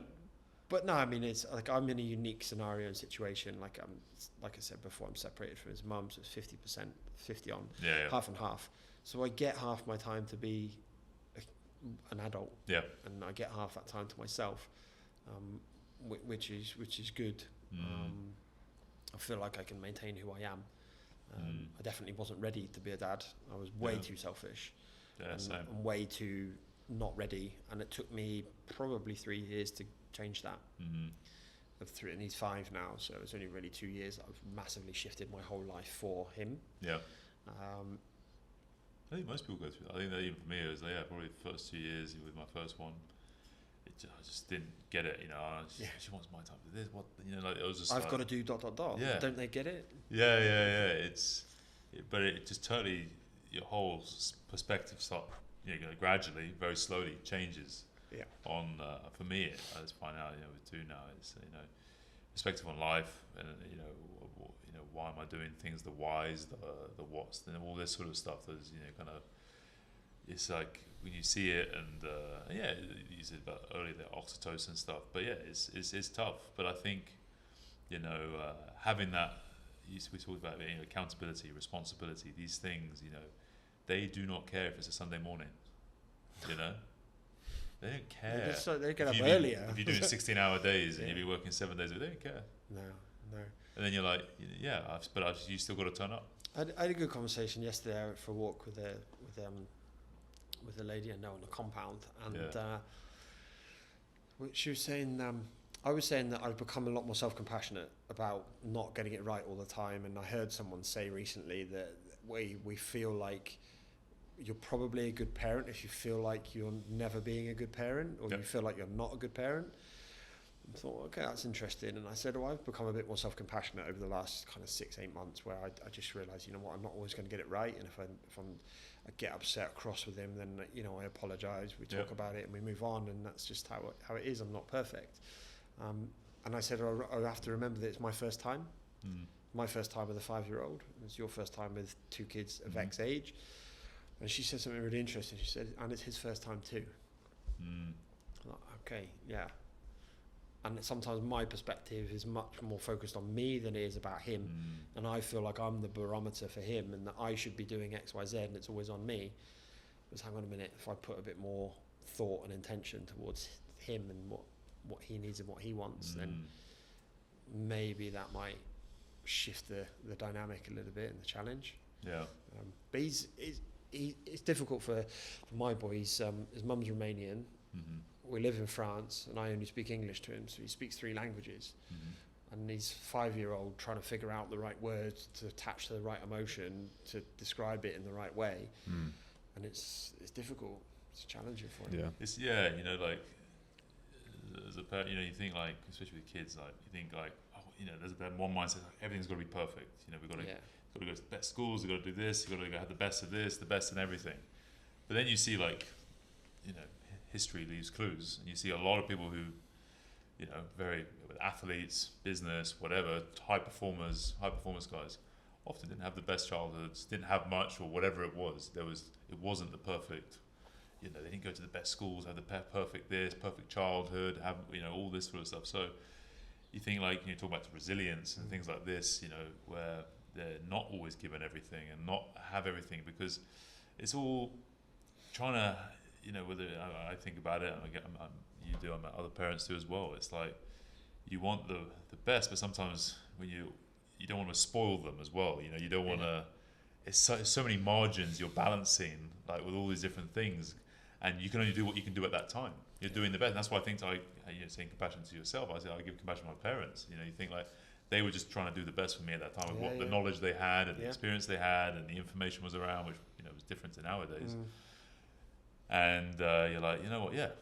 But no, I mean, it's like I'm in a unique scenario and situation. Like I said before, I'm separated from his mum, so it's 50%, 50 on, half and half. So I get half my time to be an adult, and I get half that time to myself, which is good. I feel like I can maintain who I am. I definitely wasn't ready to be a dad. I was way too selfish, and way too not ready. And it took me probably 3 years to change that. And he's 5 now, so it's only really 2 years that I've massively shifted my whole life for him. Yeah. I think most people go through that. I think that even for me, it was probably the first 2 years with my first one. I just didn't get it, She wants my time for this. What, like it was just. I've got to do ... Yeah. Don't they get it? Yeah. But it just totally, your whole perspective gradually, very slowly changes. Yeah. On for me, I just find out, with 2 now, it's perspective on life, and why am I doing things, the whys, the whats, and all this sort of stuff. There's kind of. It's like when you see it, and you said about earlier the oxytocin stuff, but it's tough. But I think, having that, we talked about accountability, responsibility. These things, they do not care if it's a Sunday morning. They don't care. They get up earlier. If you're doing 16-hour days and you'll be working 7 days, they don't care. No. And then you're like, yeah, you still got to turn up. I had a good conversation yesterday. I went for a walk with a lady I know on the compound, and she was saying, I was saying that I've become a lot more self-compassionate about not getting it right all the time, and I heard someone say recently that we feel like you're probably a good parent if you feel like you're never being a good parent, or you feel like you're not a good parent. I thought, okay, that's interesting. And I said, I've become a bit more self-compassionate over the last kind of 6-8 months, where I just realised, you know what, I'm not always going to get it right, and if I get upset, cross with him, then I apologise, we talk about it, and we move on, and that's just how it is. I'm not perfect. And I said, I have to remember that it's my first time. My first time with a 5-year-old. It's your first time with 2 kids of X age. And she said something really interesting. She said, and it's his first time too. I'm like, okay, yeah. And sometimes my perspective is much more focused on me than it is about him. And I feel like I'm the barometer for him, and that I should be doing X, Y, Z, and it's always on me. But hang on a minute, if I put a bit more thought and intention towards him and what he needs and what he wants, then maybe that might shift the dynamic a little bit and the challenge. Yeah. But it's difficult for my boy. His mum's Romanian. We live in France, and I only speak English to him, so he speaks 3 languages. And he's 5-year-old trying to figure out the right words to attach to the right emotion to describe it in the right way. And it's difficult. It's challenging for him. It's like as a parent, you think like, especially with kids, like you think like, there's one mindset, like, everything's got to be perfect. We've got to go to the best schools, we've got to do this, we've got to have the best of this, the best in everything. But then you see like, history leaves clues, and you see a lot of people who, very athletes, business, whatever, high performers guys, often didn't have the best childhoods, didn't have much, or whatever it was. It wasn't the perfect. They didn't go to the best schools, have the perfect childhood, have all this sort of stuff. So you think like talk about resilience and things like this, where they're not always given everything and not have everything, because it's all trying to, whether I think about it, and you do, and other parents do as well. It's like you want the best, but sometimes when you don't want to spoil them as well. You don't want to. It's so many margins you're balancing, like with all these different things. And you can only do what you can do at that time. You're doing the best. And that's why I think, saying compassion to yourself, I give compassion to my parents. You think like they were just trying to do the best for me at that time with what the knowledge they had and the experience they had and the information was around, which was different to nowadays. And you're like, you know what? Yeah,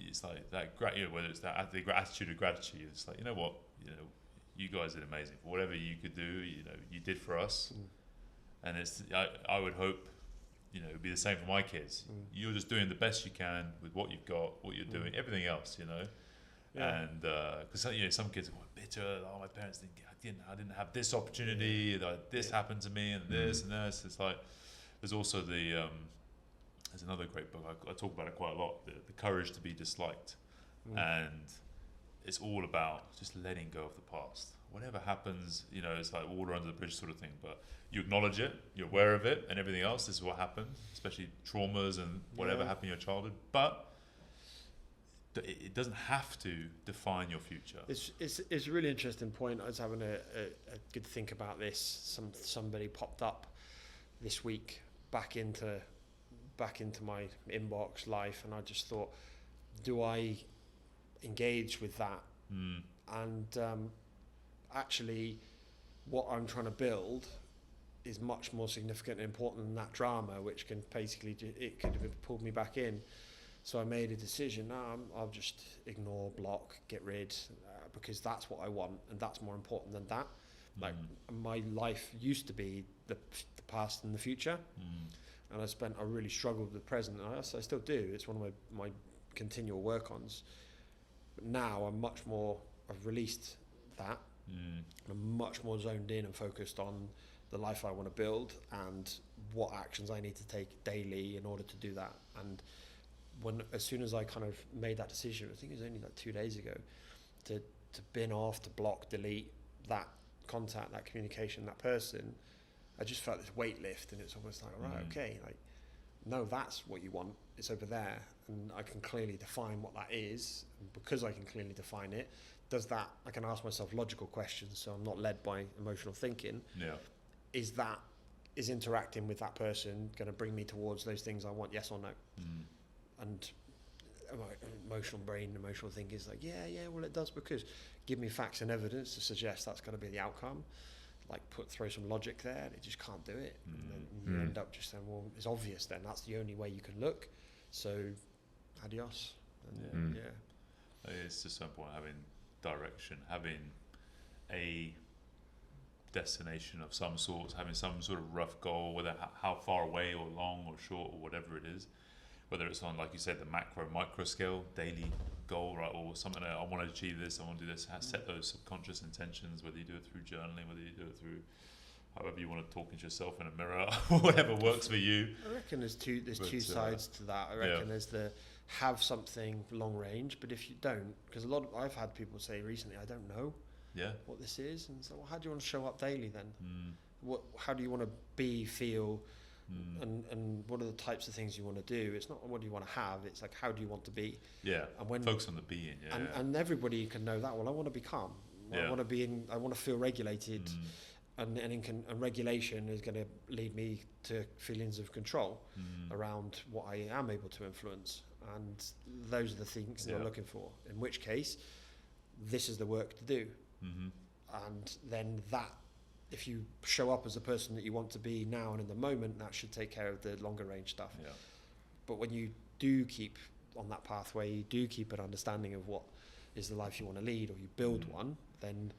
it's like that. Whether it's that the attitude of gratitude, it's like, you know what? You guys did amazing for whatever you could do. You did for us, and it's. I would hope. It'd be the same for my kids. You're just doing the best you can with what you've got, what you're doing, everything else, And because some kids are bitter. Oh, my parents I didn't have this opportunity. This happened to me, and this and this. It's like there's also there's another great book. I talk about it quite a lot. The Courage to Be Disliked, and it's all about just letting go of the past. Whatever happens, it's like water under the bridge sort of thing, but you acknowledge it, you're aware of it, and everything else. This is what happened, especially traumas and whatever happened in your childhood, but it doesn't have to define your future. It's a really interesting point. I was having a good think about this. Somebody popped up this week back into my inbox life, and I just thought, do I engage with that? And actually what I'm trying to build is much more significant and important than that drama, which can basically it could have pulled me back in. So I made a decision. I'll just ignore, block, get rid, because that's what I want, and that's more important than that. Like my life used to be the past and the future, and I really struggled with the present, and I still do. It's one of my continual work-ons. But now I've released that. I'm much more zoned in and focused on the life I want to build and what actions I need to take daily in order to do that. And as soon as I kind of made that decision, I think it was only like 2 days ago, to bin off, to block, delete that contact, that communication, that person, I just felt this weight lift, and it's almost like, right, okay, like no, that's what you want, it's over there, and I can clearly define what that is, and because I can clearly define it, does that, I can ask myself logical questions, so I'm not led by emotional thinking. Is interacting with that person going to bring me towards those things I want, yes or no? And emotional brain, emotional thinking is like, well, it does, because give me facts and evidence to suggest that's going to be the outcome. Like throw some logic there, and it just can't do it. And then you end up just saying, well, it's obvious then, that's the only way you can look. So, adios. And it's just so important having direction, having a destination of some sort, having some sort of rough goal, whether how far away or long or short or whatever it is, whether it's on, like you said, the micro scale, daily goal, right, or something I want to achieve this, I want to do this, set those subconscious intentions, whether you do it through journaling, whether you do it through however you want to talk to yourself in a mirror, whatever works for you. I reckon there's two sides to that. I reckon there's the have something long range, but if you don't, because I've had people say recently, I don't know what this is, and so, well, how do you want to show up daily then? How do you want to be, feel, and what are the types of things you want to do? It's not what do you want to have, it's like how do you want to be? And when focus on the being. And everybody can know that. Well, I want to be calm. I want to feel regulated. And regulation is going to lead me to feelings of control around what I am able to influence, and those are the things that I'm looking for. In which case, this is the work to do, and then that, if you show up as a person that you want to be now and in the moment, that should take care of the longer range stuff. But when you do keep on that pathway, you do keep an understanding of what is the life you want to lead, or you build one, then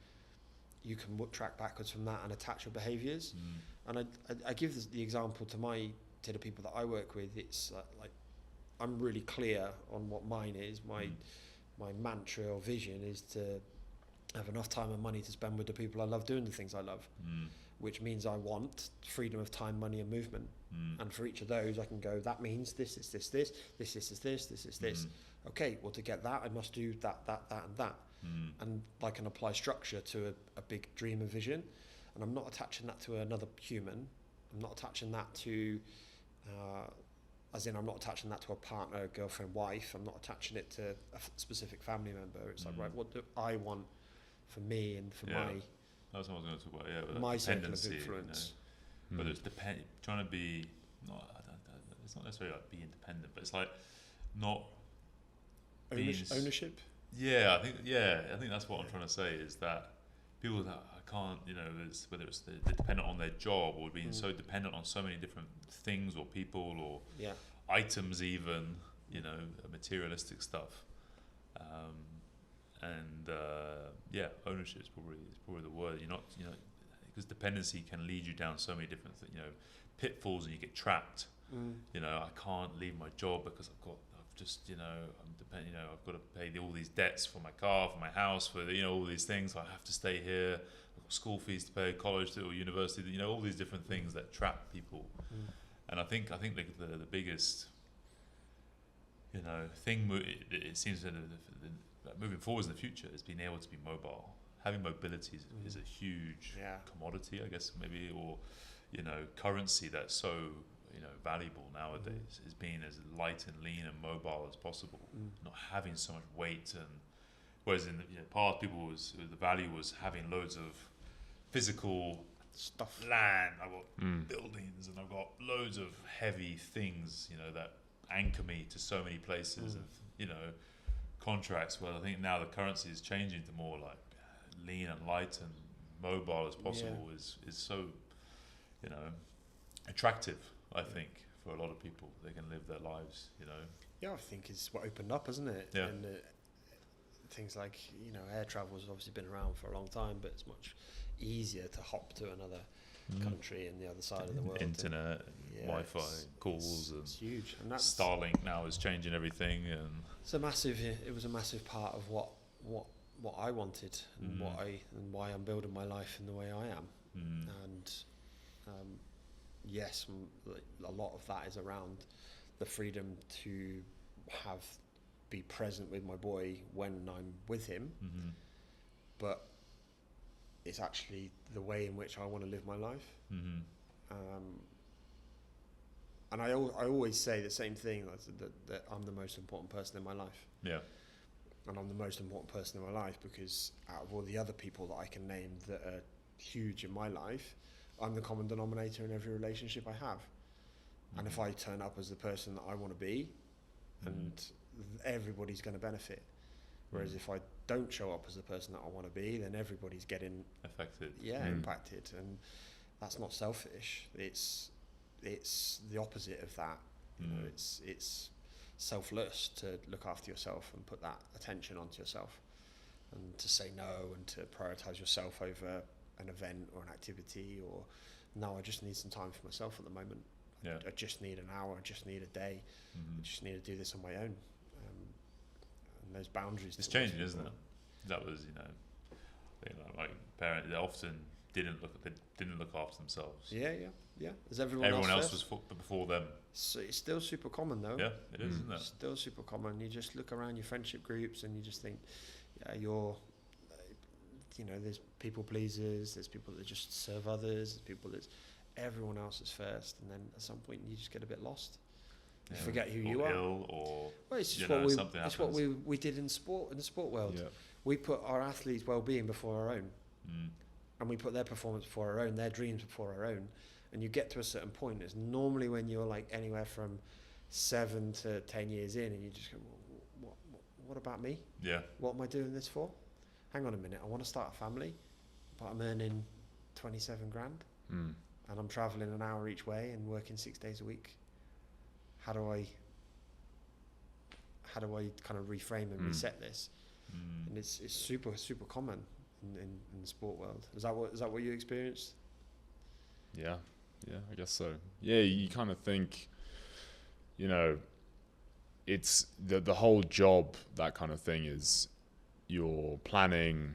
you can track backwards from that and attach your behaviours. And I give the example to the people that I work with. It's like I'm really clear on what mine is. My mantra or vision is to have enough time and money to spend with the people I love doing the things I love, which means I want freedom of time, money and movement. And for each of those I can go, that means this is this. Okay, well, to get that I must do that and that. And I can apply structure to a big dream and vision, and I'm not attaching that to another human. I'm not attaching that to I'm not attaching that to a partner, girlfriend, wife. I'm not attaching it to a specific family member. It's like, right, what do I want for me and for my... That's what I was going to talk about, but my circle of influence. Whether it's trying to be... it's not necessarily like be independent, but it's like not... Ownership? I think that's what I'm trying to say, is that people that I can't, whether it's they're dependent on their job, or being so dependent on so many different things or people or items, even, materialistic stuff. Ownership is probably the word. You're not, because dependency can lead you down so many different pitfalls, and you get trapped. I can't leave my job because I've got to pay all these debts for my car, for my house, for all these things. I have to stay here. I've got school fees to pay, college or university. all these different things that trap people. And I think the biggest thing, it seems that moving forward in the future is being able to be mobile. Having mobility is a huge commodity, I guess, maybe, or currency that's so valuable nowadays, is being as light and lean and mobile as possible, not having so much weight. And whereas in the past, the value was having loads of physical stuff, land. I've got buildings, and I've got loads of heavy things, that anchor me to so many places, and contracts. Well, I think now the currency is changing to more like lean and light and mobile as possible. Is so attractive, I think, for a lot of people. They can live their lives, I think it's what opened up, isn't it? And things like air travel has obviously been around for a long time, but it's much easier to hop to another country and the other side of the world. Internet, Wi-Fi calls, it's huge. And that's Starlink now is changing everything, and it was a massive part of what I wanted, and why I'm building my life in the way I am. And yes, a lot of that is around the freedom to be present with my boy when I'm with him, but it's actually the way in which I want to live my life. And And I always say the same thing, that I'm the most important person in my life. Yeah. And I'm the most important person in my life because out of all the other people that I can name that are huge in my life, I'm the common denominator in every relationship I have. And if I turn up as the person that I want to be, and everybody's going to benefit. Whereas if I don't show up as the person that I want to be, then everybody's getting affected. Yeah, impacted. And that's not selfish. It's the opposite of that. You know, it's selfless to look after yourself and put that attention onto yourself, and to say no and to prioritize yourself over an event or an activity, or no, I just need some time for myself at the moment. Yeah. I just need an hour, I just need a day, I just need to do this on my own. And those boundaries. It's changing, isn't it? That was, like parents, they often didn't look after themselves. Yeah. As everyone else was before them. So it's still super common though. Yeah, it is, isn't it? It's still super common. You just look around your friendship groups and you just think, there's people pleasers, there's people that just serve others, there's people that everyone else is first, and then at some point you just get a bit lost. You forget who you are. Ill, or it's what we did in the sport world. Yeah. We put our athletes' well-being before our own, and we put their performance before our own, their dreams before our own. And you get to a certain point. It's normally when you're like anywhere from 7 to 10 years in, and you just go, "What about me? Yeah. What am I doing this for? Hang on a minute. I want to start a family, but I'm earning 27 grand, and I'm traveling an hour each way and working 6 days a week. How do I kind of reframe and reset this?" And it's super, super common in the sport world. Is that what you experienced? Yeah, I guess so. Yeah, you kind of think, it's the whole job, that kind of thing, is you're planning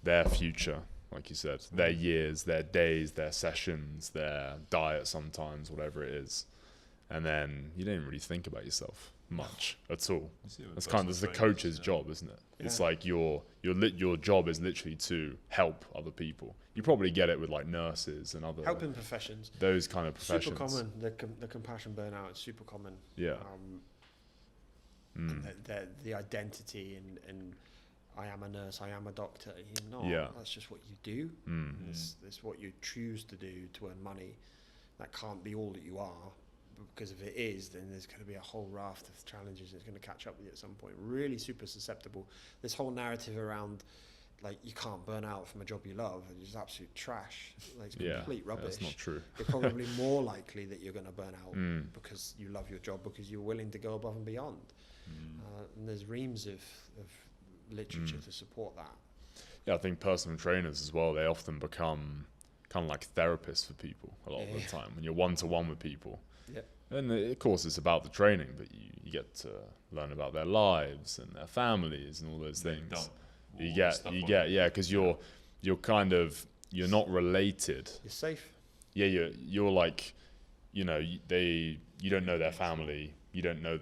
their future, like you said, their years, their days, their sessions, their diet sometimes, whatever it is. And then you don't really think about yourself much at all. That's the coach's job, isn't it? Yeah. It's like your job is literally to help other people. You probably get it with like nurses and other helping professions. Those kind of professions. Super common. The compassion burnout is super common. Yeah. The identity and I am a nurse, I am a doctor. You're not. Yeah. That's just what you do. It's what you choose to do to earn money. That can't be all that you are. Because if it is, then there's going to be a whole raft of challenges that's going to catch up with you at some point. Really super susceptible. This whole narrative around, like, you can't burn out from a job you love is absolute trash. Like, it's complete rubbish. That's not true. You're probably more likely that you're going to burn out because you love your job, because you're willing to go above and beyond. And there's reams of literature to support that. Yeah, I think personal trainers as well, they often become kind of like therapists for people a lot of the time. When you're one-to-one with people. Yeah. And of course it's about the training, but you get to learn about their lives and their families and all those things. You get, because you're not related. You're safe. Yeah, you're like, you don't know their family, you don't know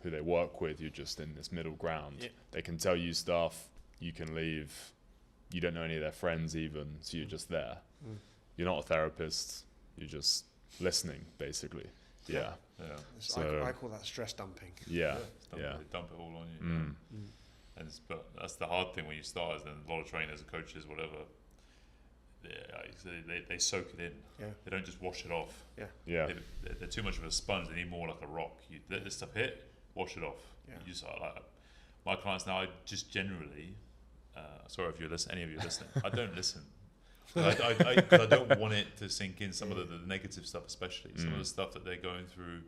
who they work with. You're just in this middle ground. Yeah. They can tell you stuff, you can leave. You don't know any of their friends even, so you're just there. You're not a therapist. You're just listening, basically. Yeah. So I call that stress dumping. Yeah. They dump it all on you. But that's the hard thing when you start. Is then a lot of trainers, coaches, whatever. They soak it in. Yeah. They don't just wash it off. Yeah. They're too much of a sponge. They need more like a rock. You let this stuff hit, wash it off. Yeah. You just like my clients now. I just generally. Sorry if any of you are listening. I don't listen. I don't want it to sink in, some of the negative stuff, especially some of the stuff that they're going through.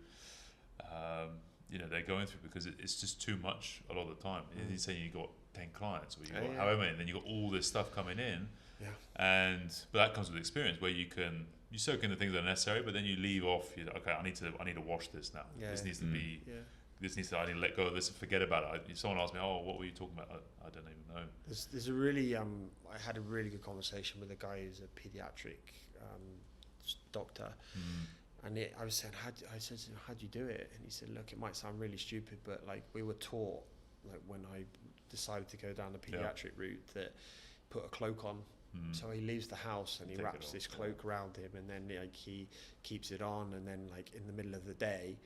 They're going through because it's just too much a lot of the time. You're saying you got 10 clients, or you got however many, and then you got all this stuff coming in. Yeah. But that comes with experience, where you soak in the things that are necessary, but then you leave off. You're like, okay, I need to wash this now. This needs to be. Yeah. I need to let go of this and forget about it. If someone asks me, what were you talking about? I don't even know. There's a really, I had a really good conversation with a guy who's a pediatric doctor. And I was saying, I said to him, how do you do it? And he said, look, it might sound really stupid, but like we were taught, like when I decided to go down the pediatric route, that put a cloak on So he leaves the house and he wraps this cloak around him, and then like he keeps it on, and then like in the middle of the day,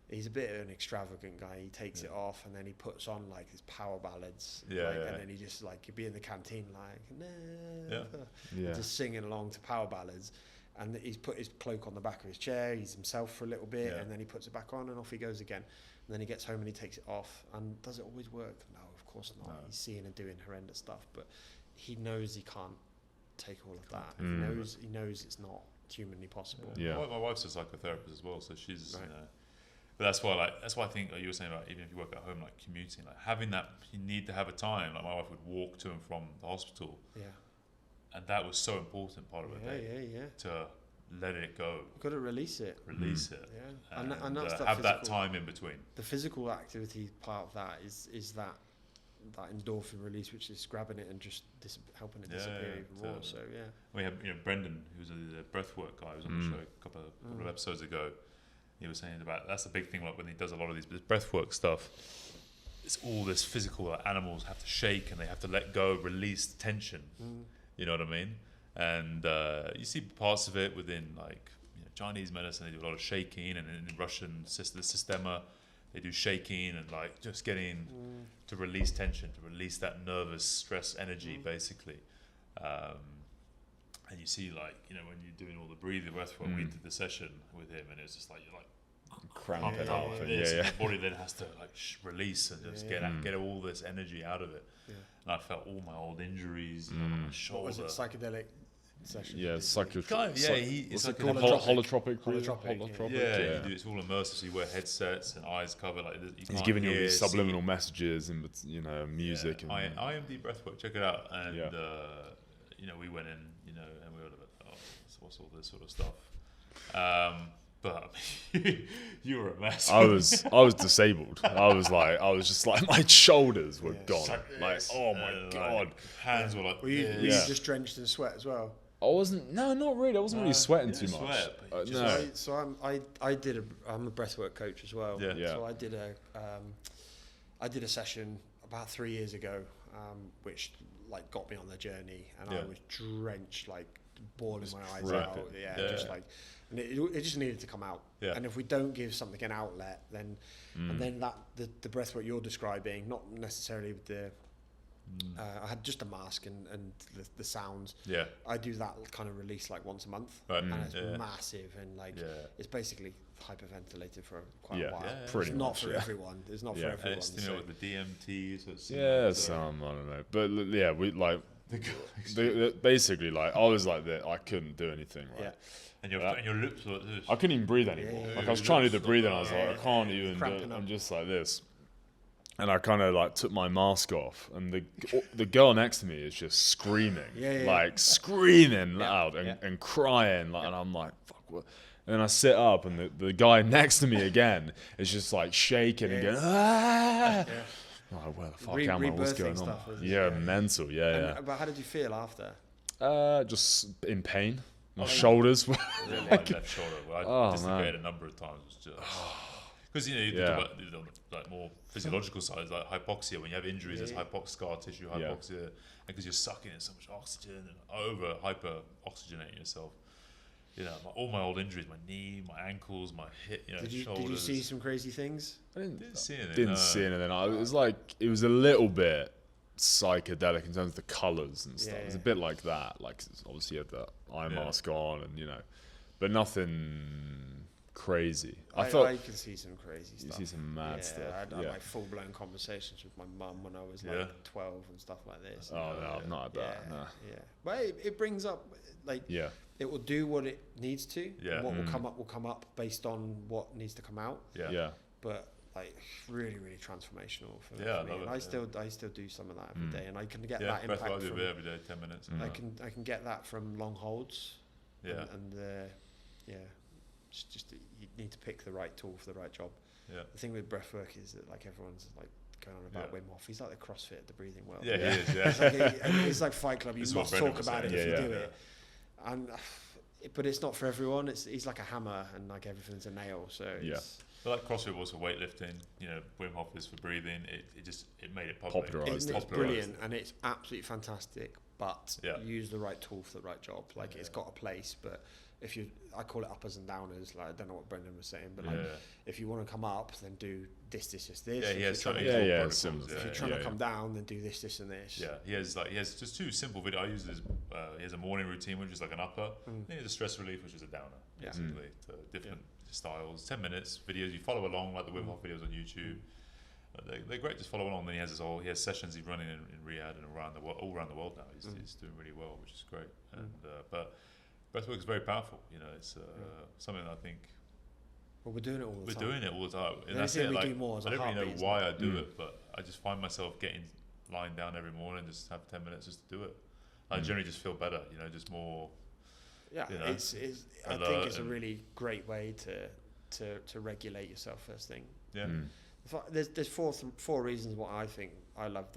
he's a bit of an extravagant guy. He takes it off, and then he puts on like his power ballads, and then he just like he'd be in the canteen like just singing along to power ballads. And he's put his cloak on the back of his chair. He's himself for a little bit, and then he puts it back on, and off he goes again. And then he gets home and he takes it off. And does it always work? No, of course not. No. He's seeing and doing horrendous stuff, but he knows he can't take all of that. He knows it's not humanly possible. Yeah. My wife's a psychotherapist as well, so she's. Right. But that's why I think like you were saying about even if you work at home, like commuting, like having that, you need to have a time. Like my wife would walk to and from the hospital. Yeah. And that was so important part of her day. To let it go. You've got to release it. Yeah. And that's have that time in between. The physical activity part of that is that endorphin release, which is grabbing it and just helping it disappear even more. So we had Brendan, who's a breathwork guy, who was on the show a couple of episodes ago. He was saying about that's the big thing, like when he does a lot of these breathwork stuff. It's all this physical. Like animals have to shake and they have to let go, release tension. You know what I mean? And you see parts of it within like Chinese medicine. They do a lot of shaking, and in Russian the sistema, they do shaking and like just getting to release tension, to release that nervous stress energy, basically. And you see like when you're doing all the breathing breath work, we did the session with him, and it was just like you're like cramping up, and the body then has to like release and just get all this energy out of it. And I felt all my old injuries on my shoulder. What was it, psychedelic session? Yeah, it's like it's like called holotropic. Yeah, you do, it's all immersive. So you wear headsets and eyes covered. Like he's giving you all these subliminal messages and music. And IMD breathwork, check it out. And we went in, and we were like, oh, what's all this sort of stuff? But you were a mess. I was disabled. I was just like my shoulders were gone. Like oh my god, hands were like. Were you just drenched in sweat as well? I wasn't. No, not really. I wasn't really sweating too much. No. So I'm a breathwork coach as well. Yeah. So I did a session about 3 years ago, which like got me on the journey, and I was drenched, like bawling my eyes out. Just like, and it just needed to come out. Yeah. And if we don't give something an outlet, then and then that the breath what you're describing, not necessarily with the. I had just a mask and the sounds. Yeah. I do that kind of release like once a month, and it's massive, and like it's basically hyperventilated for quite a while. Yeah, pretty much, for everyone. It's not for everyone. It's with the DMT. So I don't know, but we like. Basically, like I was like that. I couldn't do anything, right? Yeah. And your lips were like this. I couldn't even breathe anymore. Like I was trying to do the breathing, I was like, I can't even do it. I'm just like this. And I kind of like took my mask off, and the girl next to me is just screaming, screaming loud and crying, and I'm like, fuck, what? And then I sit up, and the guy next to me again is just like shaking and going, ah. Yeah. Oh, where the fuck am I? What's going on? Mental. But how did you feel after? Just in pain. My shoulders were. Really? My left shoulder. I dislocated a number of times. It was just. Because you talk about like more physiological sides, like hypoxia. When you have injuries, there's scar tissue hypoxia, and because you're sucking in so much oxygen and hyper oxygenating yourself. All my old injuries, my knee, my ankles, my hip, shoulders. Did you see some crazy things? I didn't see anything. It was a little bit psychedelic in terms of the colours and stuff. It was a bit like that. Like obviously you had the eye mask on, and but nothing crazy. I can see some crazy stuff. You see some mad stuff. I had like full-blown conversations with my mum when I was like 12 and stuff like this. No, I've not had that. No. Yeah, but it brings up it will do what it needs to. Yeah. What will come up based on what needs to come out. Yeah. But like really, really transformational for me. And I still do some of that every day, and I can get that impact. I do every day, 10 minutes. I can get that from long holds. Yeah. It's just you need to pick the right tool for the right job. Yeah. The thing with breathwork is that like everyone's like going on about Wim Hof. He's like the CrossFit, the breathing world. Yeah, he is. Yeah. It's like Fight Club. You must talk about it if you do it. And but it's not for everyone. He's like a hammer, and like everything's a nail. So But like CrossFit was for weightlifting. Wim Hof is for breathing. It made it popular. It's brilliant, and it's absolutely fantastic. but use the right tool for the right job. Like it's got a place, but if I call it uppers and downers. Like I don't know what Brendan was saying, but like if you want to come up, then do this. Yeah, he has If you're trying to come down, then do this, and this. Yeah, he has just 2 simple videos. I use this. He has a morning routine, which is like an upper. Then he has a stress relief, which is a downer. Basically, different styles. 10 minutes videos. You follow along like the Wim Hof videos on YouTube. They're great. Just follow along. Then he has sessions he's running in Riyadh and around the world, all around the world now. He's doing really well, which is great. And but breathwork is very powerful. It's something that I think. Well, we're doing it all the time. We're doing it all the time. And that's it. Do more as I don't really know why I do it, but I just find myself lying down every morning, just have 10 minutes just to do it. I generally just feel better. Just more. Yeah, I think it's a really great way to regulate yourself first thing. Yeah. There's four reasons why I think I love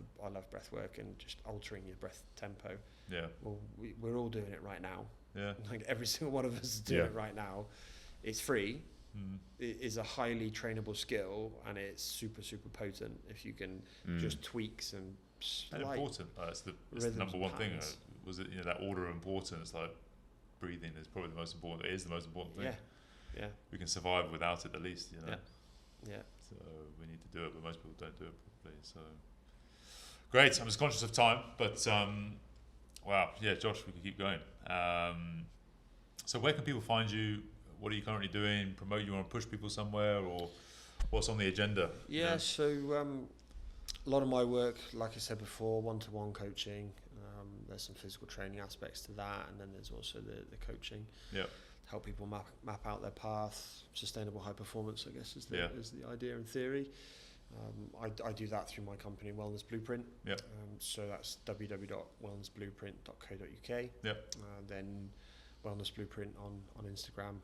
breath work and just altering your breath tempo. Yeah. Well, we're all doing it right now. Yeah. Like every single one of us is doing it right now. It's free. It is a highly trainable skill, and it's super potent if you can just tweaks and important. That's the number one thing. Was it that order of importance? Like breathing is probably the most important. It is the most important thing. Yeah. We can survive without it at least. Yeah. So we need to do it, but most people don't do it properly. So great. I'm just conscious of time, but wow, yeah, Josh, we could keep going. So where can people find you? What are you currently doing? Promote? You want to push people somewhere, or what's on the agenda? Yeah. So a lot of my work, like I said before, one-to-one coaching. There's some physical training aspects to that, and then there's also the coaching. Yeah. Help people map out their path. Sustainable high performance, I guess, is the idea in theory. I do that through my company, Wellness Blueprint. Yeah. So that's www.wellnessblueprint.co.uk. Yeah. Then Wellness Blueprint on Instagram.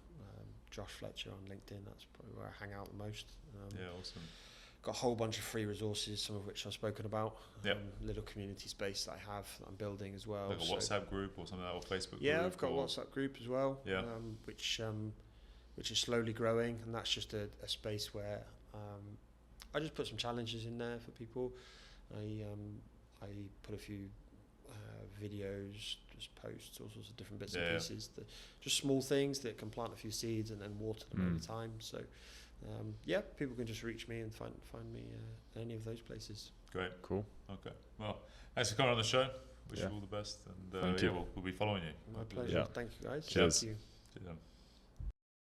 Josh Fletcher on LinkedIn. That's probably where I hang out the most. Awesome. Got a whole bunch of free resources, some of which I've spoken about. Yep. Little community space that I have that I'm building as well. Like a WhatsApp group or something like that, or Facebook group? Yeah, I've got a WhatsApp group as well. Yeah. Which is slowly growing, and that's just a space where I just put some challenges in there for people. I put a few videos, just posts, all sorts of different bits and pieces. Just small things that can plant a few seeds and then water them over time. So, people can just reach me and find me at any of those places. Great. Cool. Okay. Well, thanks for coming on the show. Wish you all the best. And Thank you. We'll be following you. My pleasure. Thank you, guys. Cheers. Thank you. Cheers.